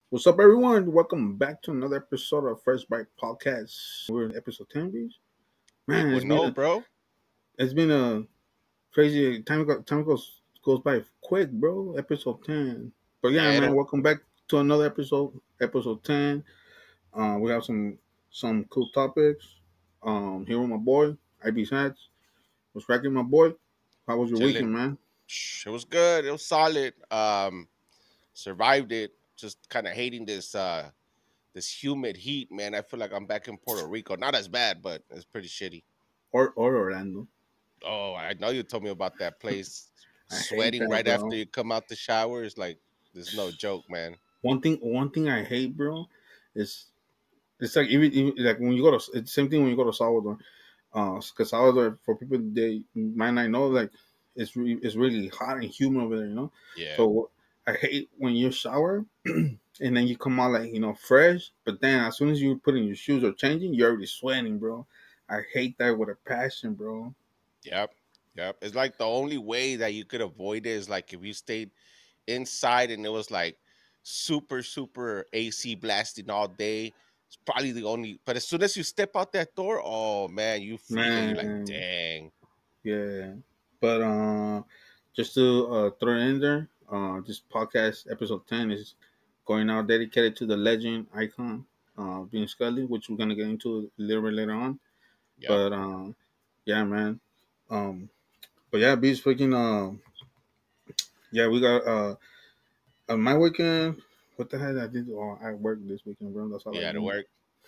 What's up, everyone? Welcome back to another episode of First Bite Podcast. We're in episode 10, Bees. Eight Man, one zero, bro. it's been a crazy time. Time goes by quick, bro. Episode 10. But yeah, Yeah, man, it'll, welcome back to another episode. Episode 10. We have some cool topics. Here with my boy, IB Sats. What's cracking, my boy? How was your chilling. weekend, man? It was good. It was solid. Survived it. Just kind of hating this humid heat, man. I feel like I'm back in Puerto Rico. Not as bad, but it's pretty shitty. Or Orlando? Oh, I know you told me about that place. I hate Sweating that, right after bro. you come out the shower is like there's no joke, man. One thing I hate, bro, is it's like even like when you go to it's the same thing when you go to Salvador. Because Salvador, for people they might not know, like it's really hot and humid over there, you know. Yeah. So I hate when you shower and then you come out like fresh, but then as soon as you put in your shoes or changing, you're already sweating, bro. I hate that with a passion, bro. Yep. Yep. It's like the only way that you could avoid it is like if you stayed inside and it was like super AC blasting all day. It's probably the only. But as soon as you step out that door, oh man, you feel it. You're like, Man, dang. yeah. But just to throw it in there, this podcast episode 10 is going out dedicated to the legend icon, being Scully, which we're gonna get into a little bit later on. Yep. But yeah, man. Um, but yeah, be speaking. Yeah, we got my weekend. What the hell I did? Oh, I worked this weekend, bro. That's all I Yeah, to do. work.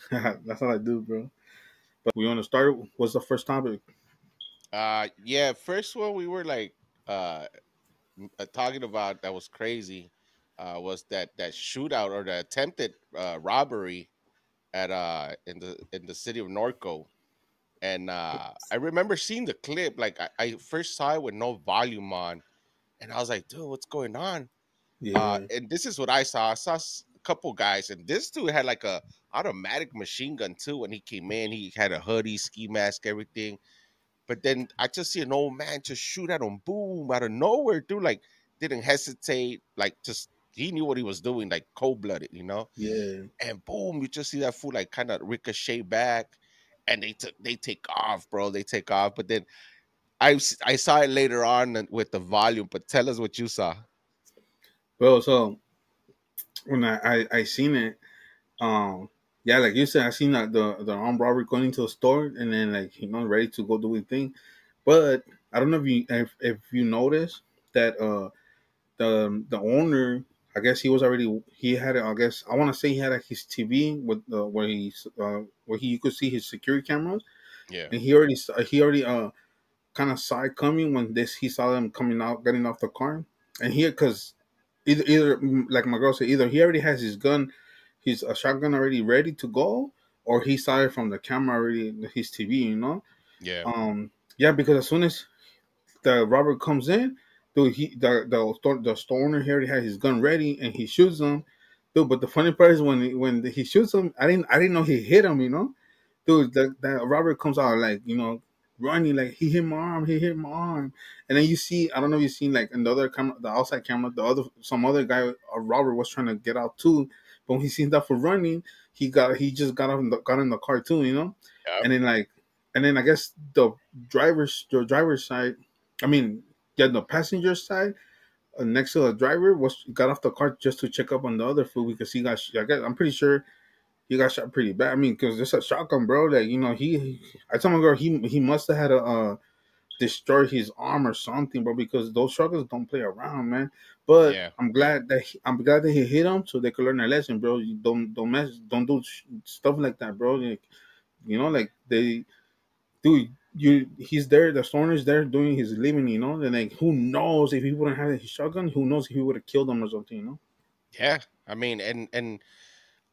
That's all I do, bro. But we want to start. What's the first topic? Yeah. First one we were like talking about that was crazy. Was that shootout or the attempted robbery at in the city of Norco. And I remember seeing the clip. Like I first saw it with no volume on, and I was like, "Dude, what's going on?" Yeah, And this is what I saw. I saw a couple guys, and this dude had like a automatic machine gun too. When he came in, he had a hoodie, ski mask, everything. But then I just see an old man just shoot at him, boom, out of nowhere, dude. Like didn't hesitate, like just he knew what he was doing, like cold blooded, you know. yeah. And boom, you just see that fool like kind of ricochet back, and they take off, bro. They take off. But then I saw it later on with the volume. But tell us what you saw. Bro, so when I seen it, yeah, like you said, I seen that the armed robber going into a store and then like ready to go do his thing. But I don't know if you noticed that the owner, I guess he had I guess I want to say he had like his TV with where he you could see his security cameras, Yeah, and he already kind of saw it coming when this he saw them coming out getting off the car, and here because either like my girl said, either he already has his gun, his a shotgun already ready to go, or he saw it from the camera already, his TV, yeah. yeah, because as soon as the robber comes in, dude, the store owner he already had his gun ready and he shoots him, dude. But the funny part is when he shoots him, I didn't know he hit him, dude. That robber comes out like running like he hit my arm, and then you see I don't know if you seen like another camera, the outside camera, some other guy, a robber was trying to get out too, but when he seen that for running, he just got in the car too, Yep. and then I guess the driver's side, I mean, yeah, the passenger side, next to the driver was got off the car just to check up on the other fool because he got. I guess I'm pretty sure he got shot pretty bad. I mean, because it's a shotgun, bro. Like I told my girl he must have had a destroy his arm or something, bro. Because those shotguns don't play around, man. But Yeah. I'm glad that he hit him so they could learn a lesson, bro. You don't do stuff like that, bro. Like, like they dude, he's there. The stoner's there doing his living, And like, who knows if he wouldn't have his shotgun? Who knows if he would have killed him or something? Yeah. I mean, and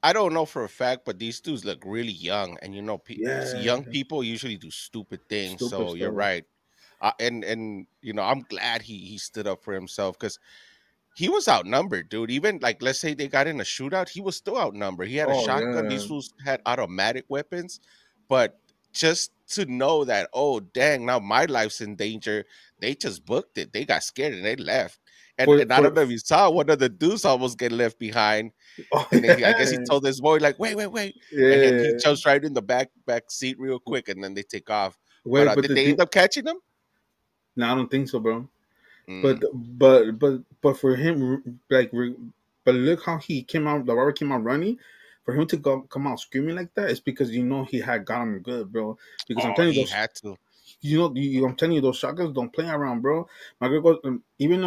I don't know for a fact, but these dudes look really young, and Yeah, young people usually do stupid things. stupid So you're stuff. right. And I'm glad he stood up for himself because he was outnumbered, dude. Even like let's say they got in a shootout, he was still outnumbered. He had a Oh shotgun. yeah, These fools had automatic weapons, but just to know that, oh dang, now my life's in danger, they just booked it. They got scared and they left. And I for don't know if you saw one of the dudes almost get left behind, oh and then I guess he yeah, told this boy like, wait, and then he yeah. jumps right in the back seat real quick, and then they take off. But Wait, but did the they thing, end up catching him? no, I don't think so, bro. But Mm. for him, but look how he came out. The robber came out running. For him to come out screaming like that, it's because he had got him good, bro. Because I'm Oh, telling you he those, had to. I'm telling you those shotguns don't play around, bro. My girl goes, even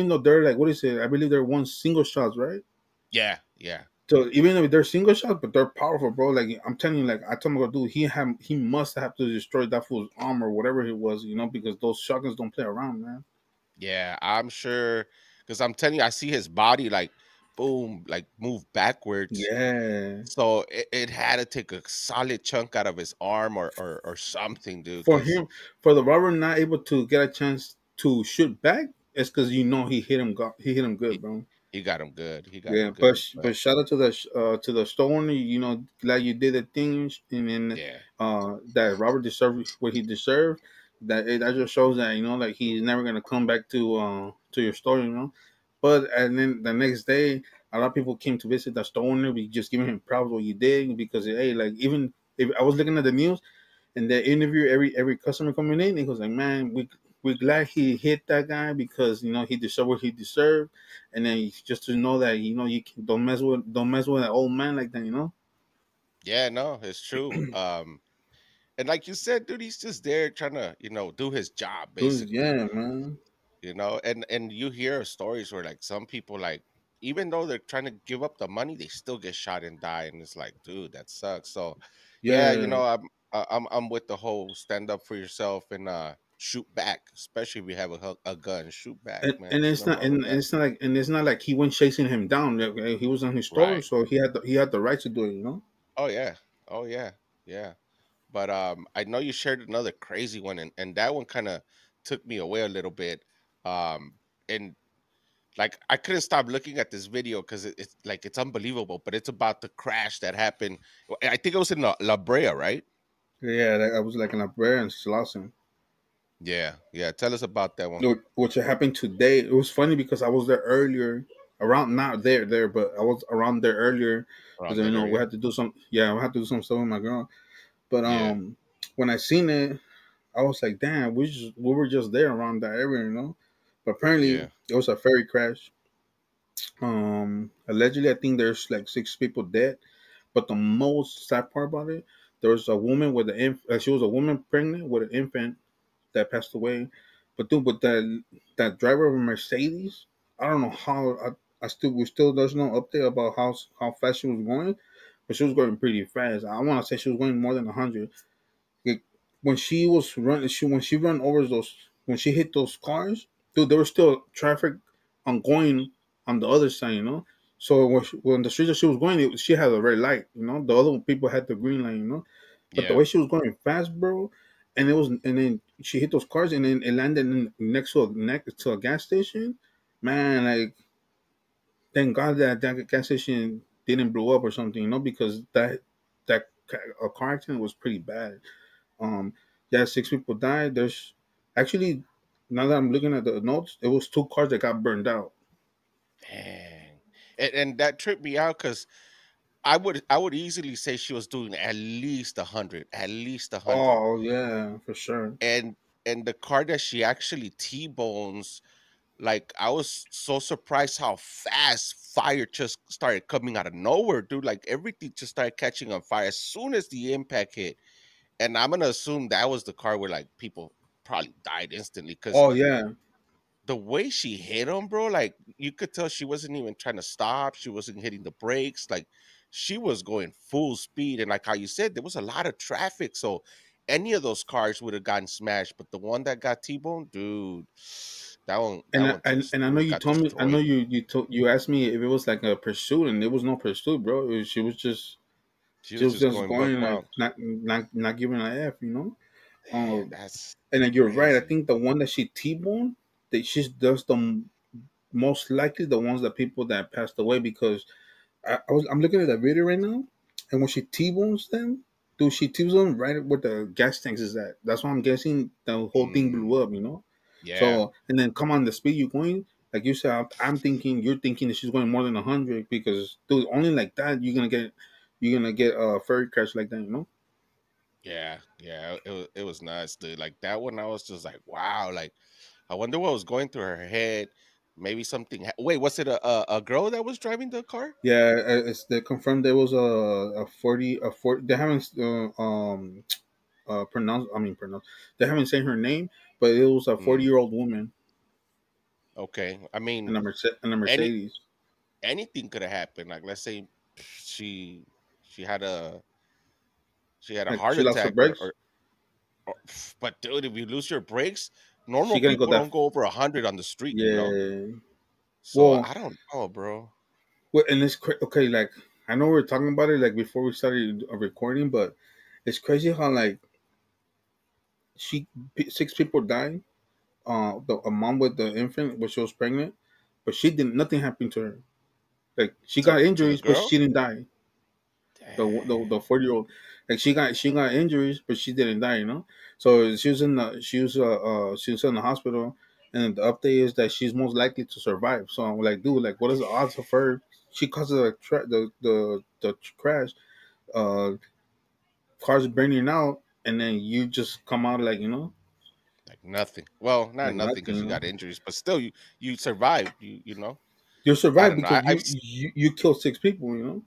though they're like what is it? I believe they're one single shots, right? Yeah, yeah, So even if they're single shots, but they're powerful, bro. Like I'm telling you, like I told my dude, he must have to destroy that fool's arm or whatever it was, because those shotguns don't play around, man. yeah. I'm sure because I'm telling you, I see his body like boom, like move backwards. Yeah. So it had to take a solid chunk out of his arm or something, dude. For Because him, for the robber not able to get a chance to shoot back, it's because he hit him good, he, bro. he got him good. He got him Yeah, but good. But but shout out to the store owner. Glad you did the things, and then yeah, that Robert deserved what he deserved. That just shows that like he's never gonna come back to your store, But and then the next day, a lot of people came to visit the store owner. We just giving him props what you did because hey, like even if I was looking at the news and they interview every customer coming in. He goes like, man, we're glad he hit that guy because he deserved what he deserved, and then just to know that don't mess with an old man like that. yeah, no, it's true. And like you said, dude, he's just there trying to do his job Dude, basically. yeah, man. And you hear stories where like some people like even though they're trying to give up the money, they still get shot and die, and it's like, dude, that sucks. So yeah, Yeah, I'm with the whole stand up for yourself and shoot back, especially if you have a gun. Shoot back, man. and There's it's nothing not wrong with and that. it's not like he went chasing him down. Like, he was on his store, Right. so he had the right to do it. Oh yeah. Oh yeah. Yeah. But I know you shared another crazy one, and that one kind of took me away a little bit. And like I couldn't stop looking at this video because it's like it's unbelievable. But it's about the crash that happened. I think it was in La Brea, right? Yeah, I was like in a prayer and Slauson. Yeah, yeah. Tell us about that one. Which happened today. It was funny because I was there earlier, around not there, but I was around there earlier because Around that we area. had to do some. Yeah, we had to do some stuff with my girl. But Yeah, when I seen it, I was like, damn, we were. Just there around that area. But apparently yeah, it was a ferry crash. Allegedly, I think there's like 6 people dead. But the most sad part about it, there was a woman with she was a woman pregnant with an infant that passed away. But dude, but that driver of a Mercedes, I don't know how. We still there's no update about how fast she was going, but she was going pretty fast. I want to say she was going more than 100. Like, when she was running, when she run over when she hit those cars, dude, there was still traffic ongoing on the other side. So when the street that she was going, she had a red light. The other people had the green light. But the yeah, way she was going fast, bro, and then she hit those cars, and then it landed next to a gas station. Man, like thank God that gas station didn't blow up or something, because that a car accident was pretty bad. Um, yeah, 6 people died. There's actually now that I'm looking at the notes, it was 2 cars that got burned out. dang. And that tripped me out because I would easily say she was doing at least 100, at least 100, Oh yeah, for sure. and the car that she actually T-bones. Like I was so surprised how fast fire just started coming out of nowhere, dude. Like everything just started catching on fire as soon as the impact hit. And I'm gonna assume that was the car where like people probably died instantly because Oh yeah, the way she hit him, bro, like you could tell she wasn't even trying to stop. She wasn't hitting the brakes. Like she was going full speed. And like how you said, there was a lot of traffic. So any of those cars would have gotten smashed. But the one that got T-boned, dude, that and one just I know you got told me. I know destroyed. you asked me if it was like a pursuit, and there was no pursuit, bro. She She was was just just going buck going like wild. not giving an F. Man, Um, that's and then you're right. I crazy. think the one that she T-boned, that she's does most likely the ones that people that passed away because I'm looking at that video right now, and when she T-bones them, dude, she T-bones them right where the gas tanks is at. That's why I'm guessing the whole thing Mm, blew up. yeah, So and then come on the speed you're going. Like you said, I'm thinking you're thinking that she's going more than 100 because dude, only like that you're gonna get a furry crash like that, you know? Yeah, yeah, it was nuts, dude. Like that one, I was just like, wow. Like, I wonder what was going through her head. Maybe something. Wait, was it a girl that was driving the car? Yeah, it's they confirmed there was a 40. They haven't pronounced. I mean pronounced. They haven't said her name, but it was a Mm, 40-year-old woman okay, I mean, and a any Mercedes. anything could have happened. Like, let's say she she had a she had a Like heart she lost her attack, brakes. but dude, if you lose your brakes, She normal gonna go people that. don't go over 100 on the street, you know. Yeah. So Well, I don't know, bro. and it's okay. Like I know we were talking about it like before we started recording, but it's crazy how like she 6 people died. A mom with the infant when she was pregnant, but she didn't. Nothing happened to her. Like she got To the injuries, but girl, she didn't die. The damn. 40-year-old, like she got injuries, but she didn't die. You know, so she was in the hospital, and the update is that she's most likely to survive. So I'm like, dude, like, what is the odds of her? She caused the crash. Uh, Cars burning out, and then you just come out like Like nothing. Well, not like nothing nothing. because you got injuries, but still, you survived. You know. You I survive don't know. because you killed 6 people.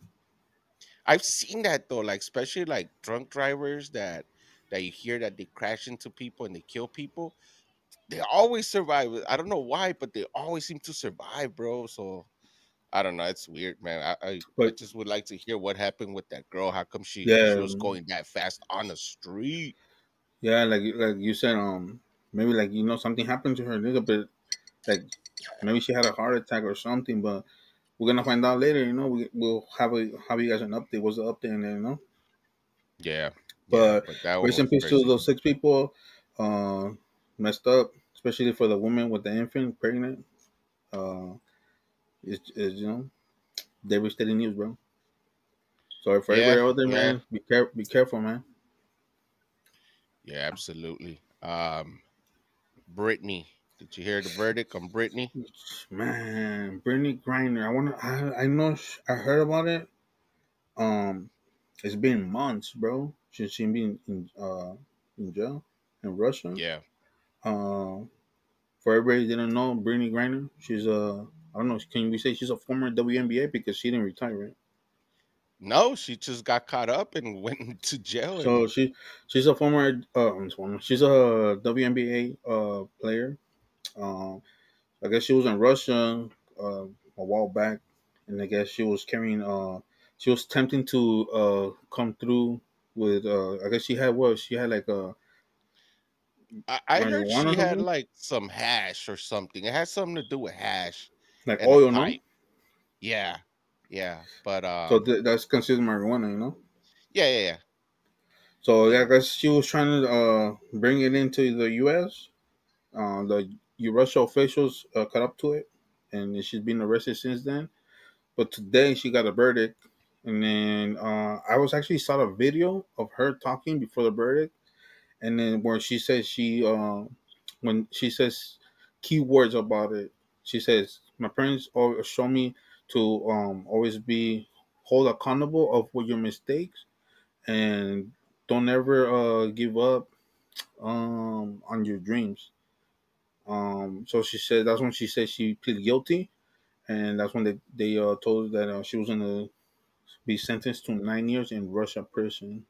I've seen that though, like especially like drunk drivers that you hear that they crash into people and they kill people. They always survive. I don't know why, but they always seem to survive, bro. So I don't know. It's weird, man. I But just would like to hear what happened with that girl. How come she yeah, was going that fast on the street? yeah, like you said, maybe like something happened to her a little bit, like maybe she had a heart attack or something. But we're gonna find out later. We'll have you guys an update. What's the update? And then Yeah, yeah. but But that one rest in was peace to crazy. those 6 people. Uh, Messed up, especially for the woman with the infant pregnant. Uh, it's devastating news, bro. So for Yeah, everybody out there, yeah, man, be careful, man. yeah. Absolutely. Brittany. Did you hear the verdict on Brittany? Man, Brittney Griner. I know. I heard about it. Um, it's been months, bro. Since she been in jail in Russia. Yeah. Uh, for everybody who didn't know, Brittney Griner. She's a I don't know. Can we say she's a former WNBA because she didn't retire, right? No, she just got caught up and went into jail and So she's a she's a WNBA player. Um, I guess she was in Russia a while back, and I guess she was tempting to come through with I guess she had like a I heard marijuana she or had something, like some hash or something. It had something to do with hash like and a oil, no? pipe. Yeah. Yeah. But So that's considered marijuana. yeah, yeah, yeah. So yeah, I Yeah. guess she was trying to bring it into the U.S. The Russia officials caught up to it, and she's been arrested since then. But today she got a verdict, and then I was actually saw a video of her talking before the verdict, and then where she says when she says keywords about it, she says my parents always show me to always be hold accountable of what your mistakes and don't ever give up on your dreams. So she said that's when she said she pleaded guilty, and that's when they told her that she was gonna be sentenced to 9 years in Russia prison.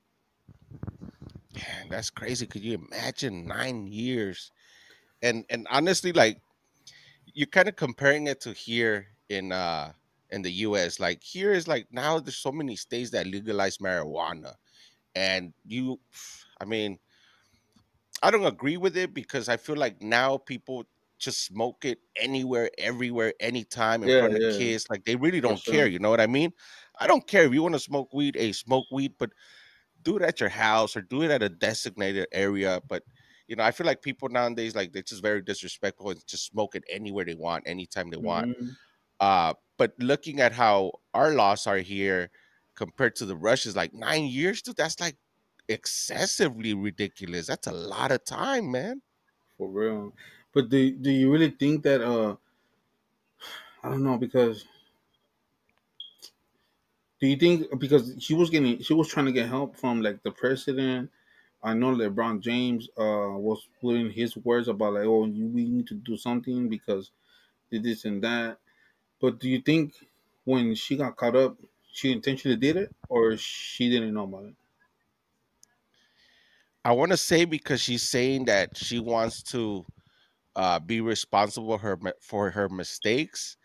Man, that's crazy. Could you imagine 9 years? And honestly, like you're kind of comparing it to here in the US. Like here is like now there's so many states that legalize marijuana. And I mean, I don't agree with it because I feel like now people just smoke it anywhere, everywhere, anytime in Yeah, front of yeah, kids. Like they really for don't care. sure. You know what I mean? I don't care if you want to smoke weed, smoke weed, but do it at your house or do it at a designated area. But I feel like people nowadays like they're just very disrespectful and just smoke it anywhere they want, anytime they want. Hmm. But looking at how our laws are here compared to the Russians, like 9 years, dude, that's like excessively ridiculous. That's a lot of time, man. For real. But do you really think that I don't know because do you think because she was trying to get help from like the president. I know LeBron James was putting his words about like, oh, we need to do something because did this and that. But do you think when she got caught up, she intentionally did it or she didn't know about it? I want to say because she's saying that she wants to be responsible for her mistakes.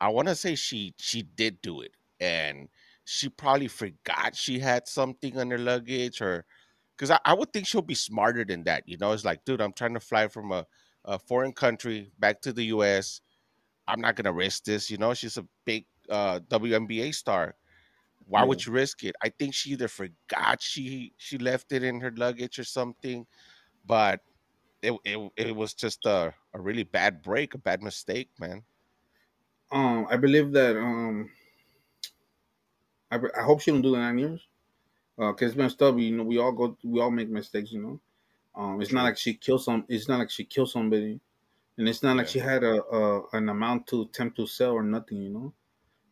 I want to say she did do it, and she probably forgot she had something on her luggage, or because I would think she'll be smarter than that. You know, it's like, dude, I'm trying to fly from a foreign country back to the U.S. I'm not gonna risk this. You know, she's a big WNBA star. Why Yeah. would you risk it? I think she either forgot she left it in her luggage or something, but it was just a really bad break, a bad mistake, man. I believe that I hope she don't do the 9 years. Cause it's messed up. You know, we all make mistakes. You know, it's not True. like she killed some. It's not like she killed somebody, and it's not like Yeah. she had a an amount to attempt to sell or nothing. You know,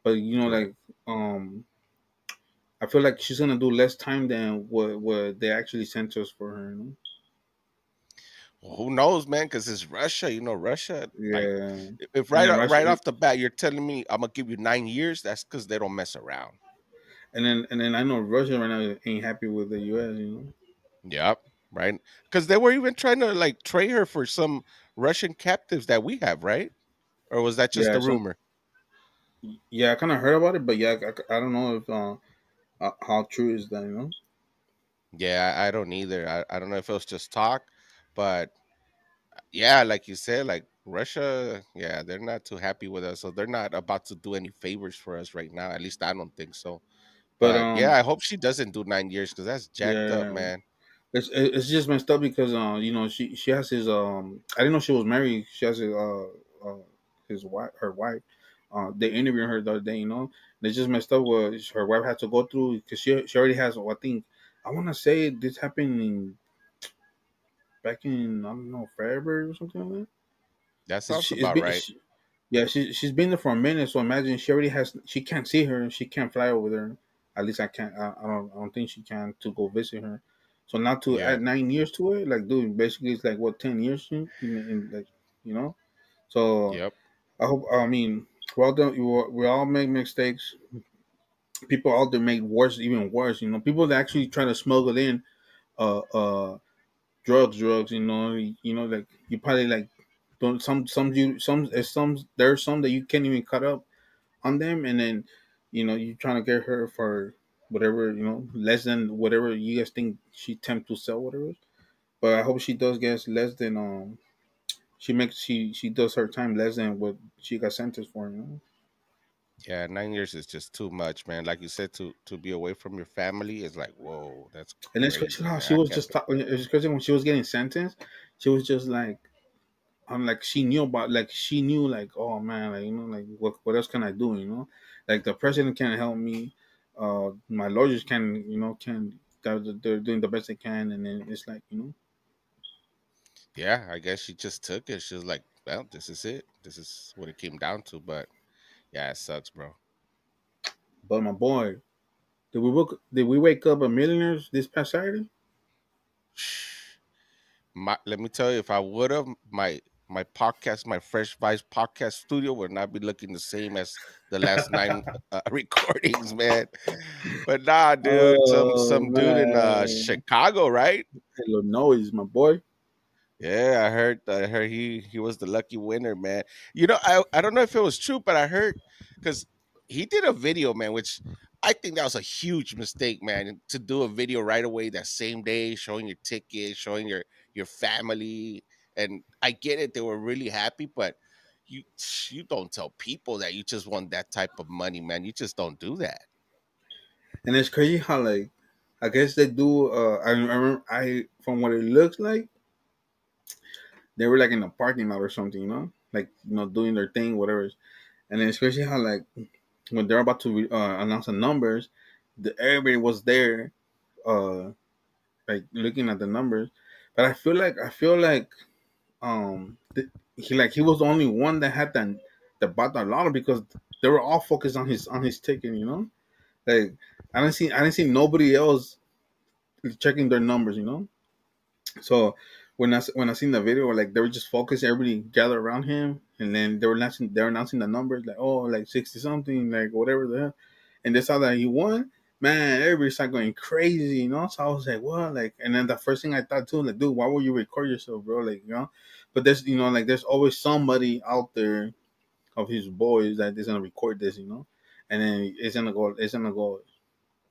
but you know, Correct. like I feel like she's gonna do less time than what they actually sent us for her. You Well, who knows, man? Because it's Russia. You know, Russia. know? Like, Yeah, if and then Russia, right off the bat, you're telling me I'm gonna give you 9 years. That's because they don't mess around. and then I know Russia right now ain't happy with the U.S. You know? Yep. Right. Because they were even trying to like trade her for some Russian captives that we have, right? Or was that just Yeah, a so rumor? yeah, I kind of heard about it, but yeah, I don't know if how true is that. You know? Yeah, I don't either. I don't know if it was just talk, but yeah, like you said, like Russia, yeah, they're not too happy with us, so they're not about to do any favors for us right now. At least I don't think so. But But yeah, I hope she doesn't do 9 years because that's jacked up, yeah, man. it's just messed up because you know she has his I didn't know she was married. She has his wife, her wife. They interviewed her the other day. You know, and it's just messed up what her wife had to go through because she already has. I think I want to say this happened back in I don't know February or something like that. That It's, sounds she, it's about been right. she, yeah she's been there for a minute. So imagine she already has she can't see her. She can't fly over there. At least I can't. I don't think she can to go visit her. So now to Yeah. add 9 years to it, like dude, basically it's like what 10 years like you know. So Yep. I hope. I mean, well done. We all make mistakes. People out there make worse, even worse. You know, people that actually try to smuggle in uh uh drugs. Like you probably like don't some there's some there's some that you can't even cut up on them, and then you trying to get her for whatever less than whatever you guys think she attempt to sell whatever. But I hope she does get less than she does her time less than what she got sentenced for. Yeah, 9 years is just too much, man. Like you said, to be away from your family is like, whoa, that's And it's crazy crazy, how man. she I was can't. just it's crazy when she was getting sentenced. She was just like I'm like she knew about like she knew like oh man like like what else can I do like the president can't help me, my lawyers can they're doing the best they can, and then it's like Yeah, I guess she just took it. She was like, well, this is it. This is what it came down to. But yeah, it sucks, bro. but my boy, did we wake up a millionaires this past Saturday? Let me tell you, if I would have, my podcast, my Fresh Vice podcast studio would not be looking the same as the last nine recordings, man. But nah, dude, Oh some dude in man, Chicago, right? hello noise my boy. Yeah, I heard he was the lucky winner, man. You know, I don't know if it was true, but I heard because he did a video, man, which I think that was a huge mistake, man, to do a video right away that same day, showing your ticket, showing your family. And I get it, they were really happy, but you you don't tell people that you just won that type of money, man. You just don't do that. And it's crazy how like I guess they do. I remember from what it looks like they were like in a parking lot or something, like doing their thing, whatever. And then especially how like when they're about to announce the numbers, everybody was there, uh, like looking at the numbers. But I feel like he was the only one that had the that bought the lotto because they were all focused on his ticket. You know, like I didn't see nobody else checking their numbers. You know, so when I seen the video, like they were just focused, everybody gathered around him, and then they were announcing the numbers like, oh, like 60 something, like whatever the hell, and they saw that he won. Man, everybody started going crazy, you know. So I was like, what, like, and then the first thing I thought too, like, dude, why would you record yourself, bro? Like, you know, but there's, you know, like there's always somebody out there of his boys that is gonna record this, you know, and then it's gonna go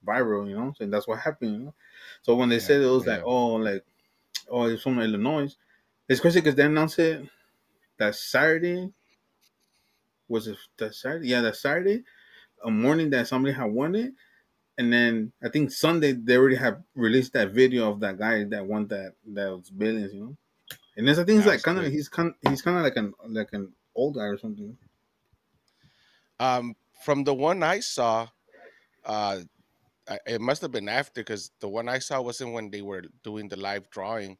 viral, you know. So that's what happened, you know. So when they Yeah, said it was like, yeah. oh, like, oh, it's from Illinois, it's crazy because they announced it that Saturday. Was it that Saturday? Yeah, that Saturday, a morning that somebody had won it, and then I think Sunday they already have released that video of that guy that won that was billions, you know. And this I think it's like That's kind of quick. he's kind of like an old guy or something. From the one I saw, uh, it must have been after because the one I saw wasn't when they were doing the live drawing.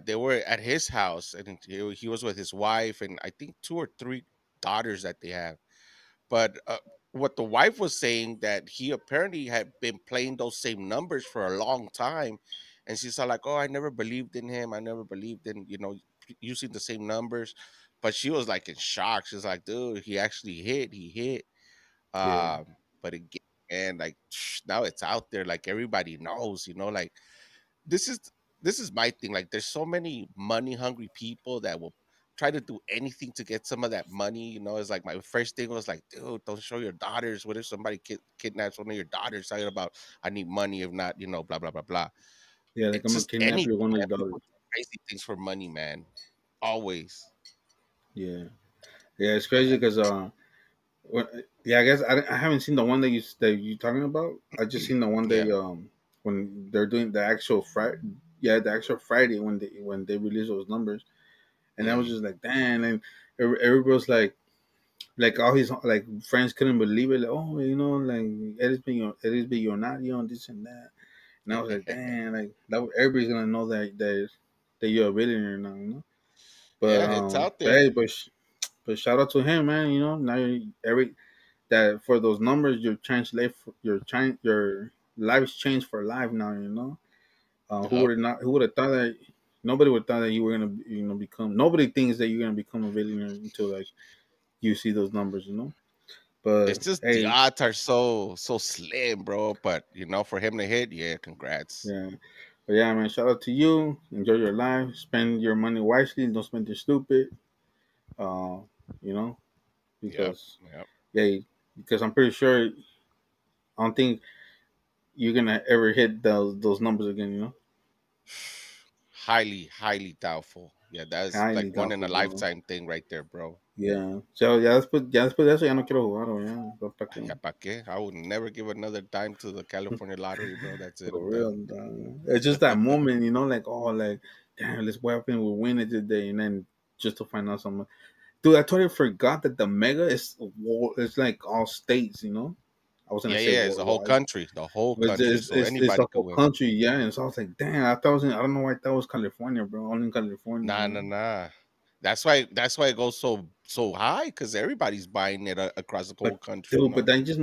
They were at his house, and he was with his wife, and I think two or three daughters that they have. But what the wife was saying that he apparently had been playing those same numbers for a long time, and she's all like, "Oh, I never believed in him. I never believed in using the same numbers." But she was like in shock. She's like, "Dude, he actually hit. He hit." Yeah, But again, like now it's out there. Like everybody knows. Like this is this is my thing. Like there's so many money hungry people that will try to do anything to get some of that money. It's like my first thing was like, dude, don't show your daughters. What if somebody kidnaps one of your daughters talking about I need money, if not, blah blah blah blah. yeah, like It's I'm gonna just kidnap anything, your one of man. your daughters. People do crazy things for money, man. Always. Yeah, yeah, it's crazy because yeah, I guess I haven't seen the one that you talking about. I just seen the one Yeah. they when they're doing the actual Friday, yeah, the actual Friday when they release those numbers, and I was Mm. just like, damn, and everybody was like all his like friends couldn't believe it, like, oh, you know, like it is billionario and this and that, and I was like, damn, like that everybody's gonna know that you're a billionaire now, you know. Yeah, it's out But there. hey, but shout out to him, man. You know, now every that for those numbers, your life's changed for life now. You know, Yep. who would have thought that nobody would thought that you were gonna become. Nobody thinks that you're gonna become a billionaire until like you see those numbers. You know, but It's just the hey, odds are so slim, bro. But for him to hit, yeah, congrats. yeah, but yeah, man. Shout out to you. Enjoy your life. Spend your money wisely. Don't spend it stupid. Uh, you know, Yep. because Yep. yeah, because I'm pretty sure I don't think you're gonna ever hit those numbers again. You know, Highly, highly doubtful. Yeah, that's like highly one in doubtful, a bro. lifetime thing right there, bro. Yeah. So ya después de eso ya no quiero jugar, bro. Ya, pues, ¿para qué? Ya pa' qué? I would never give another dime to the California lottery, bro. That's it. For I'm real. done. It's just that moment, you know, like, oh, like, damn, let's weapon, we win it today, and then just to find out something. Dude, I totally forgot that the mega is it's like all states, you know. I was gonna Yeah, say yeah. It's the whole worldwide, country, the whole but country. So it's the anybody could whole win. country, yeah. And so I was like, damn, I thought it was I don't know why I thought it was California, bro. Only in California, Nah, you nah, know. nah. That's why it goes so high because everybody's buying it across the whole But country. dude, but that just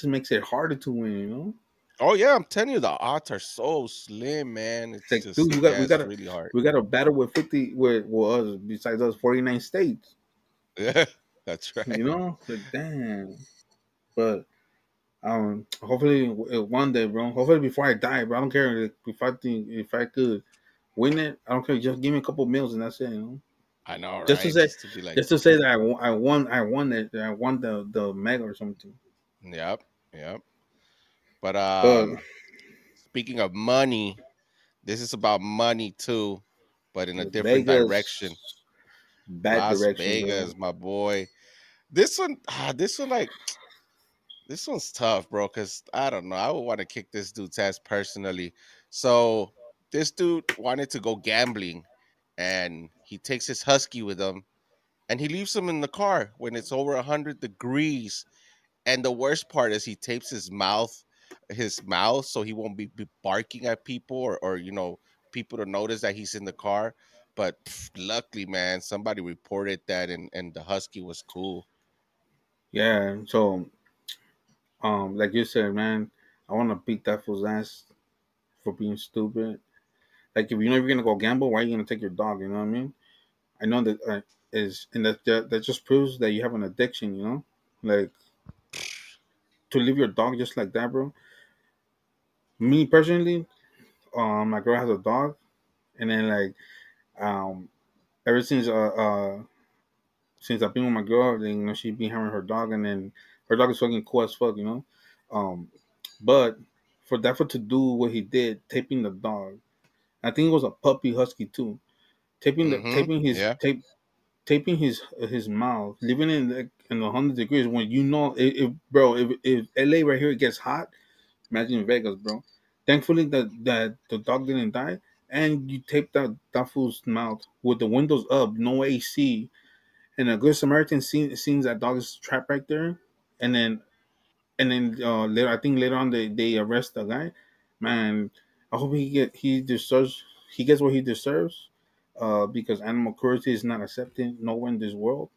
makes it harder to win, you know. Oh yeah, I'm telling you, the odds are so slim, man. It's It's like, dude, just yeah, we it's gotta really hard. battle with 50 with us besides us 49 states. Yeah, that's You right. know, it's like damn. But hopefully one day, bro. Hopefully before I die, bro. I don't care if I could win it. I don't care. Just give me a couple meals and that's it. You know, I know, just to right? say, Just to be like, just to say that I won the mega or something. yep, yep. But But speaking of money, this is about money too, but in a different direction. Vegas, bad Las direction, bro. Vegas, my boy. This one, like this one's tough, bro. Cause I don't know. I would want to kick this dude's ass personally. So this dude wanted to go gambling, and he takes his husky with him, and he leaves him in the car when it's over 100 degrees. And the worst part is he tapes his mouth so he won't be barking at people or people to notice that he's in the car. But luckily, man, somebody reported that and the husky was cool. Yeah. So, like you said, man, I want to beat that fool's ass for being stupid. Like, if you know you're gonna go gamble, why are you gonna take your dog? You know what I mean? I know that is, and that just proves that you have an addiction. You know, like to leave your dog just like that, bro. Me personally, my girl has a dog, and then like um, ever since I've been with my girl, then you know she been having her dog, and then her dog is fucking cool as fuck, you know. Um, but for that for to do what he did, taping the dog, I think it was a puppy husky too. Mm-hmm. Yeah. Taping his mouth, living in the 100 degrees when you know bro, if LA right here it gets hot, imagine Vegas, bro. Thankfully that the dog didn't die, and you taped that fool's mouth with the windows up, no AC, and a good Samaritan sees that dog is trapped right there, and then later I think later on they arrest the guy. Man, I hope he gets what he deserves, because animal cruelty is not accepted nowhere in this world.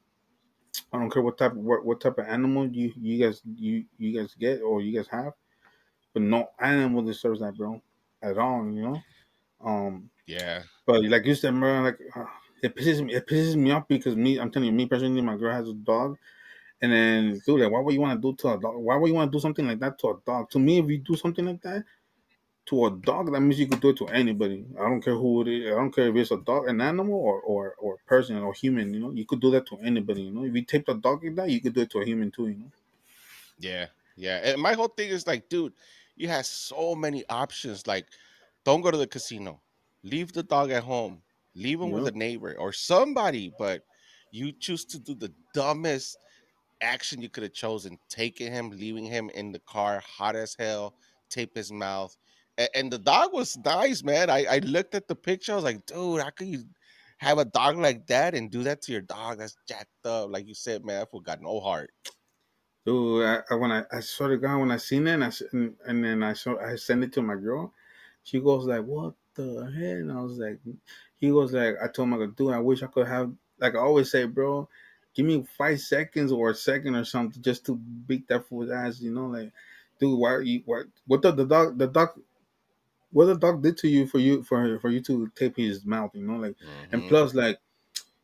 I don't care what type of animal you guys get or you guys have, but no animal deserves that, bro, at all. You know. Yeah. But like you said, bro, like it pisses me off because I'm telling you, me personally, my girl has a dog. And then, dude, like, why would you want to do to a dog? Why would you want to do something like that to a dog? To me, if you do something like that to a dog, that means you could do it to anybody. I don't care who it is. I don't care if it's a dog, an animal, or a person or human. You know, you could do that to anybody. You know, if you tape a dog like that, you could do it to a human too. You know. Yeah, yeah. And my whole thing is like, dude, you have so many options. Like, don't go to the casino. Leave the dog at home. Leave him with a Yep. neighbor or somebody. But you choose to do the dumbest action you could have chosen: taking him, leaving him in the car, hot as hell, tape his mouth. And the dog was nice, man. I looked at the picture. I was like, dude, how could you have a dog like that and do that to your dog? That's jacked up. Like you said, man, I forgot no heart. Dude, I swear to God, when I seen it, and then I sent it to my girl. She goes like, "What the hell?" And I was like, he goes like, I told him, like, dude, I wish I could have, like I always say, bro, give me 5 seconds or a second or something just to beat that fool's ass, you know, like, dude, why are you what the dog what the dog did to you for you to tape his mouth, you know, like, and Hmm. plus, like,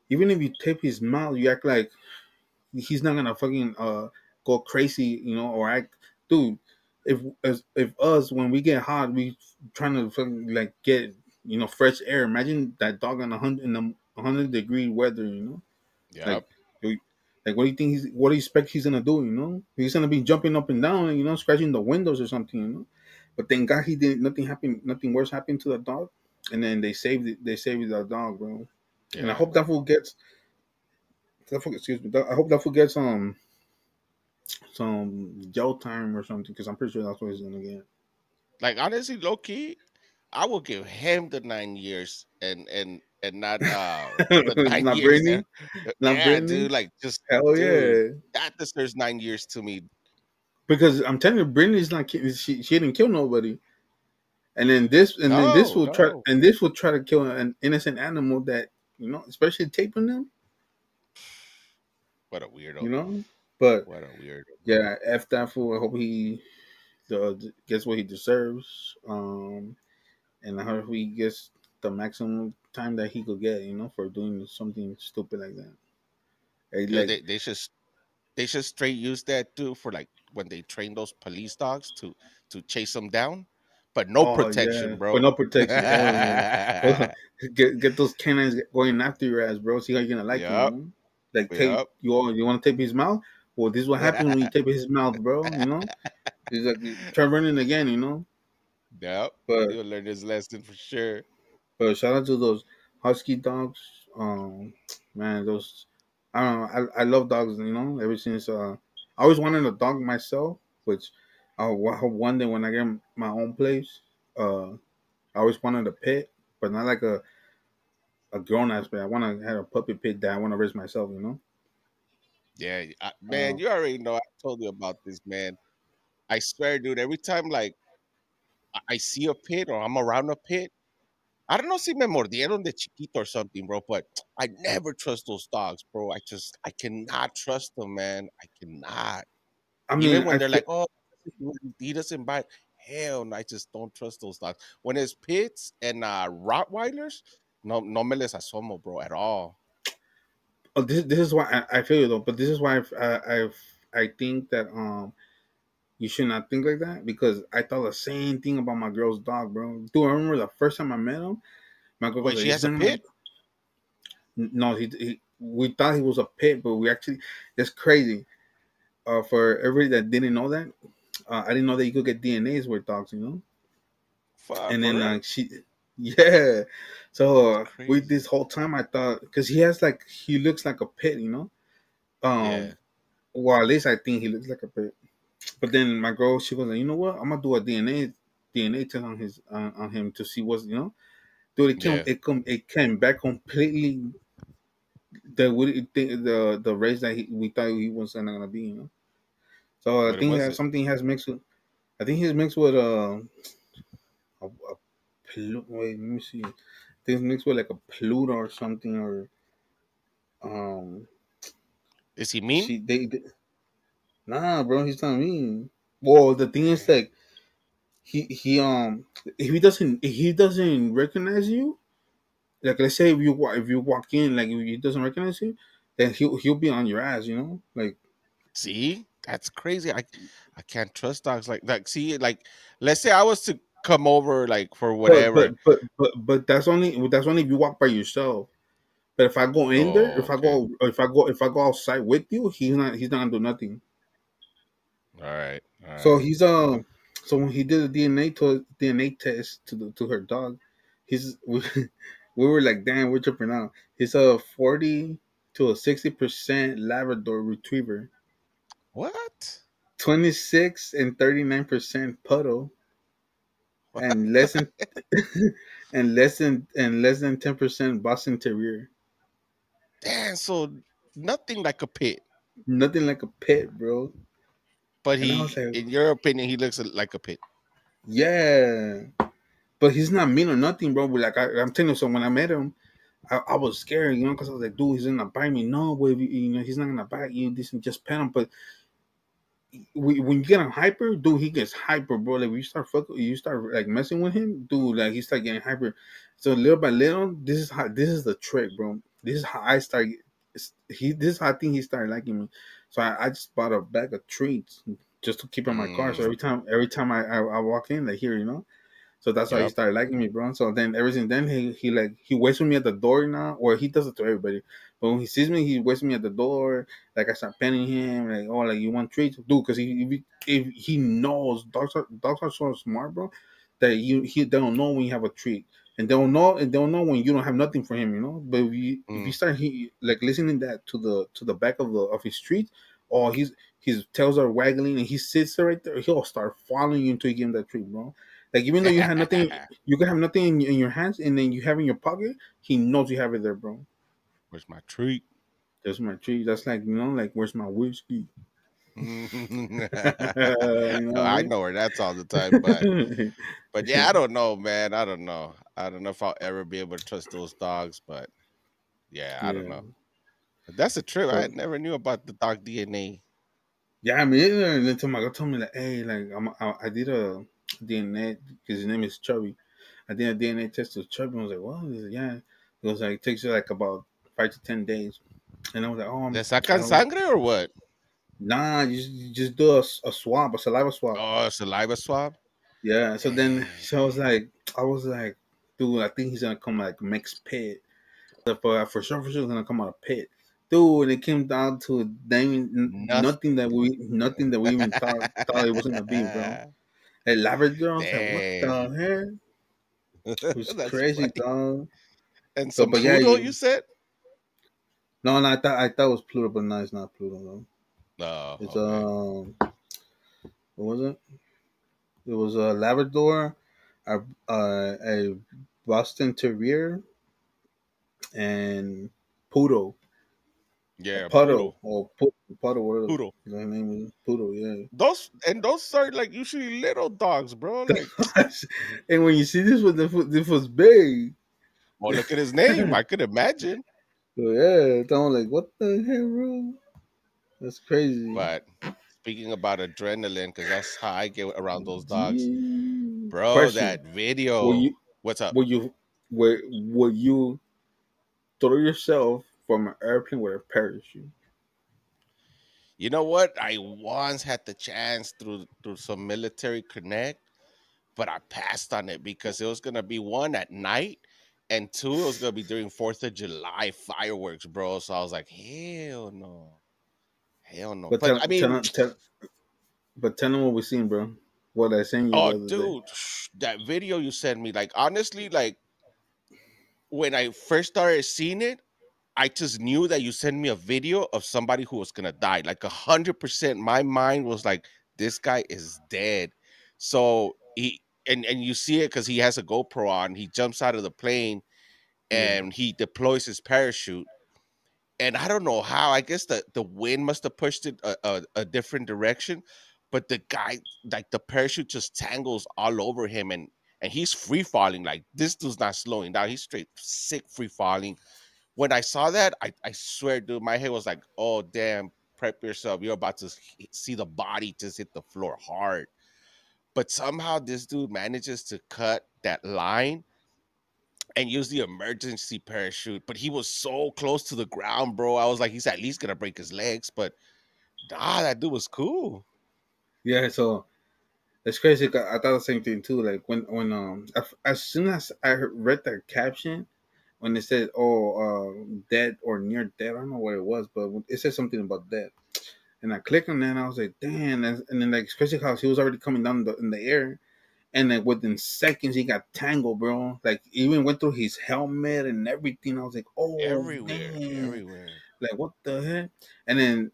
even if you tape his mouth, you act like he's not gonna fucking go crazy, you know, or act, dude. If us when we get hot, we trying to fucking like get, you know, fresh air. Imagine that dog in 100 degree weather, you know, like, Yep. you- like what do you think what do you expect he's gonna do? You know, he's gonna be jumping up and down, you know, scratching the windows or something, you know. But thank God he didn't. Nothing happened. Nothing worse happened to the dog, and then they saved it. They saved the dog, bro. And I Yeah. hope that fool gets. Excuse me. I hope that fool gets some jail time or something because I'm pretty sure that's what he's gonna get. Like honestly, low key, I will give him the 9 years and not the nine Not years. Brittney, not Yeah, Brittney. dude. Like just Hell dude, yeah! that deserves 9 years to me. Because I'm telling you, Brittany's not. She didn't kill nobody. And then this No, will try no. and this will try to kill an innocent animal that, you know, especially taping them. What a You weirdo. know, but What a weirdo. yeah, f that fool. I hope he gets what he deserves. And I hope he gets the maximum time that he could get. You know, for doing something stupid like that. Yeah, Like, they should straight use that too for like when they train those police dogs to chase them down, but no oh yeah, protection, but bro. no protection. Hell yeah. Get those canines going after your ass, bro. See how you're gonna like him, you Yep. know? Like, tape Yep. you want to tape his mouth? Well, this is what happens when you tape his mouth, bro. You know? He's like, try running again, you know? Yep. But He'll learn his lesson for sure. shout out to those husky dogs. Man, those I don't know. I love dogs, you know. Ever since I always wanted a dog myself, which I hope one day when I get my own place, I always wanted a pet, but not like a grown ass pet. I want to have a puppy pet that I want to raise myself. You know. Yeah, man, Uh, you already know. I told you about this, man. I swear, dude. Every time like I see a pit or I'm around a pit, I don't know si me mordieron de chiquito or something, bro, but I never trust those dogs, bro. I cannot trust them, man. I cannot. I mean, Even when they're like, oh, he doesn't bite. Hell, no, I just don't trust those dogs. When it's pits and Rottweilers, no me les asomo, bro, at all. this is why I feel you though, but this is why I think that you should not think like that because I thought the same thing about my girl's dog, bro. Do I remember the first time I met him? My girl goes, Wait, like, she he's has a not gonna. pit? No, we thought he was a pit, but we actually that's crazy. For everybody that didn't know that, I didn't know that you could get DNAs with dogs, you know. Fuck, And for then real? yeah. So That's with crazy. this whole time, I thought because he has like he looks like a pit, you know. Yeah, Well, at least I think he looks like a pit. But then my girl, she was like, you know what? I'm gonna do a DNA test on his on him to see what's you know. Dude, yeah. it came back completely the race that we thought he was not gonna be, you know. So I What think was that it? something has mixed with. I think he's mixed with wait, let me see. I think it's mixed with like a Pluto or something or um. Is he mean? They nah, bro, he's not mean. Well, the thing is Damn. like if he doesn't recognize you, like let's say if you walk in like if he doesn't recognize you, then he'll be on your ass, you know, like. See, that's crazy. I can't trust dogs like. See, like, let's say I was to come over like for whatever. But that's only if you walk by yourself. But if I go in there, Oh, okay. if I go outside with you, he's not gonna do nothing. All right. All So right. he's so when he did a DNA test to her dog, he's we were like, damn, we're tripping out. He's a 40 to a 60% Labrador Retriever, What? 26 and 39% Puddle, What? and less than and less than 10% Boston Terrier. Damn. So nothing like a pit, Nothing like a pet, bro. but And I was he, like, in your opinion, he looks like a pit. yeah. But he's not mean or nothing, bro. But like I'm telling you, so when I met him, I was scared, you know, because I was like, dude, he's gonna bite me. No, boy, you know, he's not gonna bite you. This and just pet him. But when you get on hyper, dude, he gets hyper, bro. Like when you start like messing with him, dude. Like he start getting hyper. So little by little, this is the trick, bro. This is how I start. This is how I think he started liking me. So I just bought a bag of treats just to keep in my car. So Mm, every time I walk in, like here, you know. So that's why he yep. started liking me, bro. So then ever since then he waits for me at the door now, or he does it to everybody. But when he sees me, he waits for me at the door. Like I start petting him, like oh, like you want treats, dude? Because if he knows dogs are so smart, bro, that they don't know when you have a treat, and they don't know when you don't have nothing for him, you know. But if you Mm. start like listening that to the back of his treat, or his tails are waggling and he sits there right there, he'll start following you until you give him that treat, bro. Like even though you have nothing, you can have nothing in your hands, and then you have in your pocket. He knows you have it there, bro. Where's my treat? That's my treat. That's like you know, like where's my whiskey? You know I what know where that's all the time, but I mean? yeah, I don't know, man. I don't know. I don't know if I'll ever be able to trust those dogs, but yeah, I don't Yeah. know. But that's a trip. I So never knew about the dog DNA. yeah, I mean, and then my girl told me like, hey, like I did a DNA because his name is Chubby. I did a DNA test to Chubby. I was like, what? He said, yeah. It was like it takes you like about 5 to 10 days, and I was like, oh, ¿Le I sacan don't. sangre or what? Nah, you just do a swab, a saliva swab. Oh, saliva swab. Yeah, so then Damn. I was like, dude, I think he's gonna come like mixed pit. For sure, he's gonna come out of pit. Dude, it came down to Nothing. nothing that we even thought it was gonna be, bro. A Labrador, I was like, what the Damn. hell? It was That's crazy, funny. dog. And So, some but yeah, poodle, you said? no, I thought it was Pluto, but no, it's not Pluto, though. Oh, It's okay. what was it? It was a Labrador, a Boston Terrier, and Poodle. Or Yeah, Puddle poodle. or Puddle, whatever Poodle. the name is. Poodle, yeah. Those are like usually little dogs, bro. Like And when you see this one, this was big. Well, look at his name. I could imagine. So yeah, so I'm like, what the hell, bro? That's crazy. But speaking about adrenaline, because that's how I get around those dogs, Yeah. bro. Question: That Will video. you What's up? will you will you throw yourself from an airplane with a parachute? You know what? I once had the chance through some military connect, but I passed on it because it was gonna be one at night, and two, it was gonna be during Fourth of July fireworks, bro. So I was like, hell no. But But I mean, tell them what we seen, bro. What I sent you the oh, other day. dude, that video you sent me, like honestly, like when I first started seeing it, I just knew that you sent me a video of somebody who was gonna die. Like 100%, my mind was like, this guy is dead. So he and you see it because he has a GoPro on. He jumps out of the plane Yeah, and he deploys his parachute. And I don't know how. I guess the wind must have pushed it a different direction. But the guy, like the parachute, just tangles all over him, and he's free falling. Like this dude's not slowing down. He's straight sick free falling. When I saw that, I swear, dude, my head was like, oh damn, prep yourself. You're about to see the body just hit the floor hard. But somehow this dude manages to cut that line and use the emergency parachute. But he was so close to the ground, bro. I was like, he's at least gonna break his legs. But nah, that dude was cool. yeah. So it's crazy. 'Cause I thought the same thing too. Like when as soon as I read that caption when it said dead or near dead, I don't know what it was, but it said something about dead. And I clicked on that and I was like, damn. And then like especially how he was already coming down in the air. And then within seconds he got tangled, bro. Like even went through his helmet and everything. I was like, oh Everywhere, damn. everywhere. Like what the heck? And then